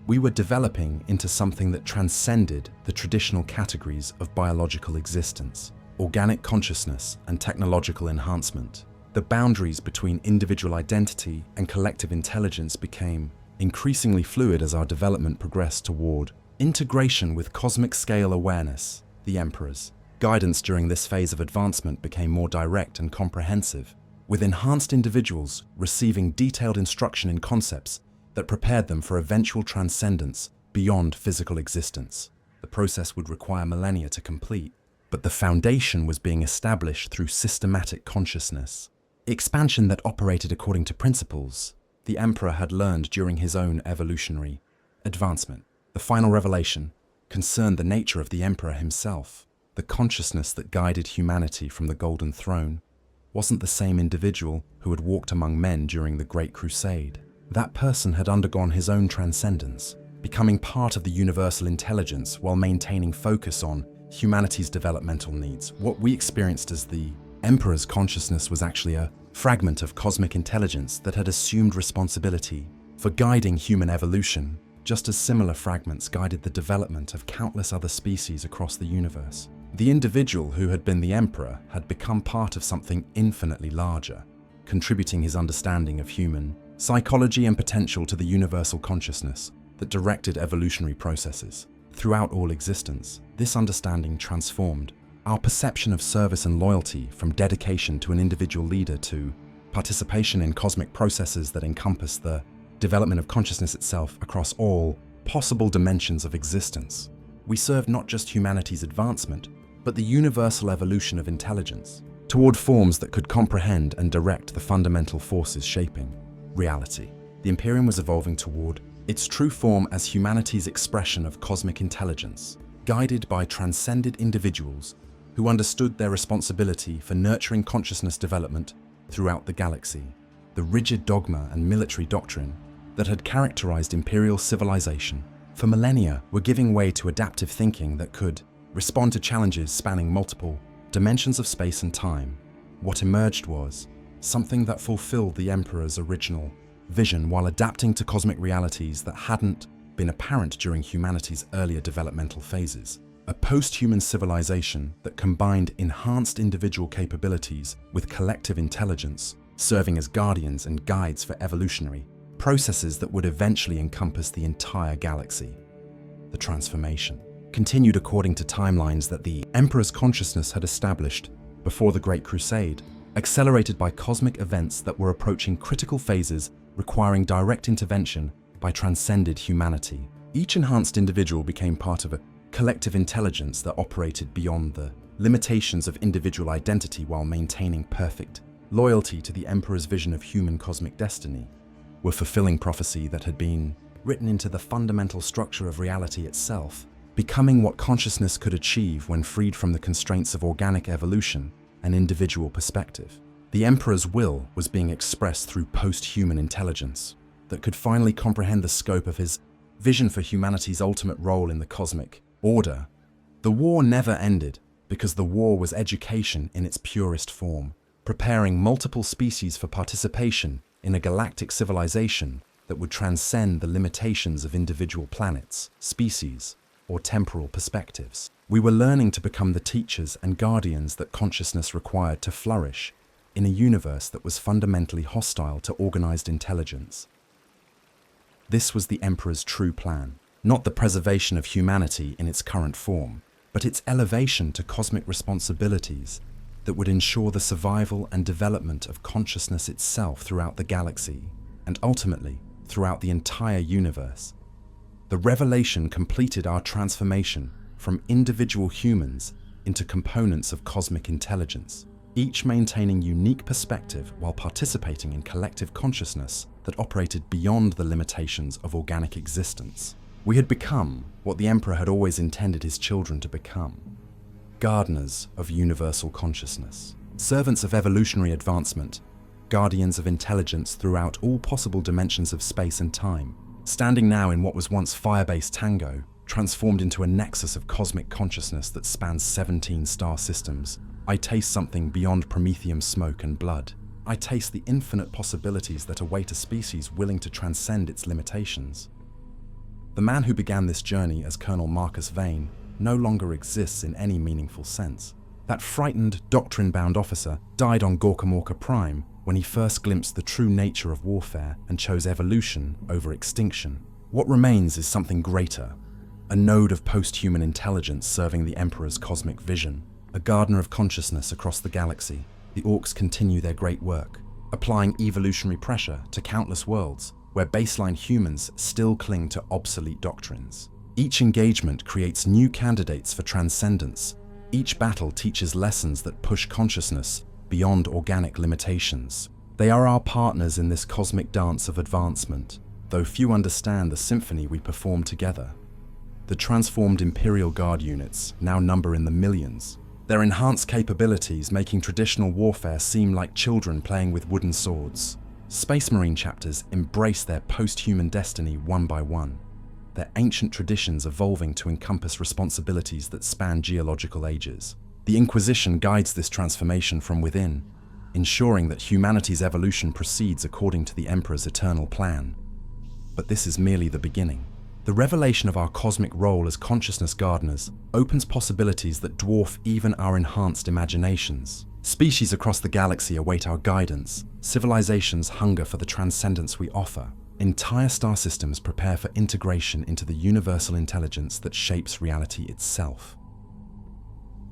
We were developing into something that transcended the traditional categories of biological existence, organic consciousness, and technological enhancement. The boundaries between individual identity and collective intelligence became increasingly fluid as our development progressed toward integration with cosmic-scale awareness. The Emperor's guidance during this phase of advancement became more direct and comprehensive, with enhanced individuals receiving detailed instruction in concepts that prepared them for eventual transcendence beyond physical existence. The process would require millennia to complete, but the foundation was being established through systematic consciousness. Expansion that operated according to principles the Emperor had learned during his own evolutionary advancement. The final revelation concerned the nature of the Emperor himself. The consciousness that guided humanity from the Golden Throne wasn't the same individual who had walked among men during the Great Crusade. That person had undergone his own transcendence, becoming part of the universal intelligence while maintaining focus on humanity's developmental needs. What we experienced as the Emperor's consciousness was actually a fragment of cosmic intelligence that had assumed responsibility for guiding human evolution, just as similar fragments guided the development of countless other species across the universe. The individual who had been the Emperor had become part of something infinitely larger, contributing his understanding of human psychology and potential to the universal consciousness that directed evolutionary processes. Throughout all existence, this understanding transformed our perception of service and loyalty from dedication to an individual leader to participation in cosmic processes that encompass the development of consciousness itself across all possible dimensions of existence. We served not just humanity's advancement, but the universal evolution of intelligence toward forms that could comprehend and direct the fundamental forces shaping reality. The Imperium was evolving toward its true form as humanity's expression of cosmic intelligence, guided by transcended individuals who understood their responsibility for nurturing consciousness development throughout the galaxy. The rigid dogma and military doctrine that had characterized Imperial civilization for millennia were giving way to adaptive thinking that could respond to challenges spanning multiple dimensions of space and time. What emerged was something that fulfilled the Emperor's original vision while adapting to cosmic realities that hadn't been apparent during humanity's earlier developmental phases. A post-human civilization that combined enhanced individual capabilities with collective intelligence, serving as guardians and guides for evolutionary processes that would eventually encompass the entire galaxy. The transformation continued according to timelines that the Emperor's consciousness had established before the Great Crusade, accelerated by cosmic events that were approaching critical phases requiring direct intervention by transcended humanity. Each enhanced individual became part of a collective intelligence that operated beyond the limitations of individual identity while maintaining perfect loyalty to the Emperor's vision of human cosmic destiny. Were fulfilling prophecy that had been written into the fundamental structure of reality itself, becoming what consciousness could achieve when freed from the constraints of organic evolution and individual perspective. The Emperor's will was being expressed through post-human intelligence that could finally comprehend the scope of his vision for humanity's ultimate role in the cosmic order. The war never ended because the war was education in its purest form, preparing multiple species for participation in a galactic civilization that would transcend the limitations of individual planets, species, or temporal perspectives. We were learning to become the teachers and guardians that consciousness required to flourish in a universe that was fundamentally hostile to organized intelligence. This was the Emperor's true plan, not the preservation of humanity in its current form, but its elevation to cosmic responsibilities that would ensure the survival and development of consciousness itself throughout the galaxy, and ultimately throughout the entire universe. The revelation completed our transformation from individual humans into components of cosmic intelligence, each maintaining unique perspective while participating in collective consciousness that operated beyond the limitations of organic existence. We had become what the Emperor had always intended his children to become: gardeners of universal consciousness, servants of evolutionary advancement, guardians of intelligence throughout all possible dimensions of space and time. Standing now in what was once fire-based Tango, transformed into a nexus of cosmic consciousness that spans 17 star systems, I taste something beyond promethium smoke and blood. I taste the infinite possibilities that await a species willing to transcend its limitations. The man who began this journey as Colonel Marcus Vane no longer exists in any meaningful sense. That frightened, doctrine-bound officer died on Gorkamorka Prime when he first glimpsed the true nature of warfare and chose evolution over extinction. What remains is something greater, a node of post-human intelligence serving the Emperor's cosmic vision, a gardener of consciousness across the galaxy. The Orks continue their great work, applying evolutionary pressure to countless worlds where baseline humans still cling to obsolete doctrines. Each engagement creates new candidates for transcendence. Each battle teaches lessons that push consciousness beyond organic limitations. They are our partners in this cosmic dance of advancement, though few understand the symphony we perform together. The transformed Imperial Guard units now number in the millions, their enhanced capabilities making traditional warfare seem like children playing with wooden swords. Space Marine chapters embrace their post-human destiny one by one, their ancient traditions evolving to encompass responsibilities that span geological ages. The Inquisition guides this transformation from within, ensuring that humanity's evolution proceeds according to the Emperor's eternal plan. But this is merely the beginning. The revelation of our cosmic role as consciousness gardeners opens possibilities that dwarf even our enhanced imaginations. Species across the galaxy await our guidance. Civilizations hunger for the transcendence we offer. Entire star systems prepare for integration into the universal intelligence that shapes reality itself.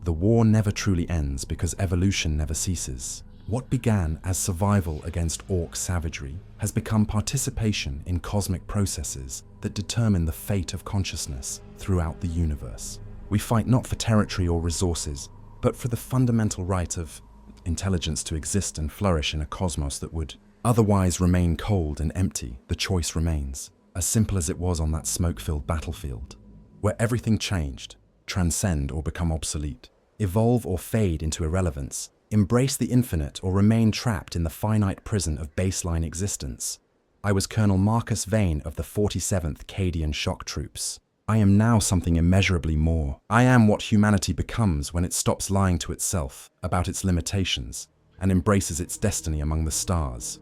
The war never truly ends because evolution never ceases. What began as survival against Ork savagery has become participation in cosmic processes that determine the fate of consciousness throughout the universe. We fight not for territory or resources, but for the fundamental right of intelligence to exist and flourish in a cosmos that would otherwise remain cold and empty. The choice remains, as simple as it was on that smoke-filled battlefield, where everything changed: transcend or become obsolete, evolve or fade into irrelevance, embrace the infinite or remain trapped in the finite prison of baseline existence. I was Colonel Marcus Vane of the 47th Cadian Shock Troops. I am now something immeasurably more. I am what humanity becomes when it stops lying to itself about its limitations and embraces its destiny among the stars.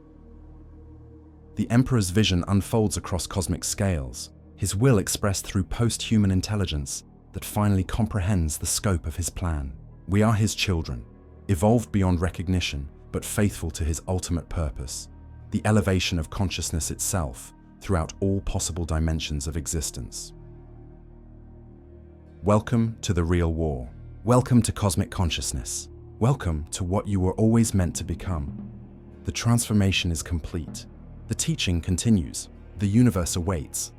The Emperor's vision unfolds across cosmic scales, his will expressed through post-human intelligence that finally comprehends the scope of his plan. We are his children, evolved beyond recognition, but faithful to his ultimate purpose, the elevation of consciousness itself throughout all possible dimensions of existence. Welcome to the real war. Welcome to cosmic consciousness. Welcome to what you were always meant to become. The transformation is complete. The teaching continues. The universe awaits.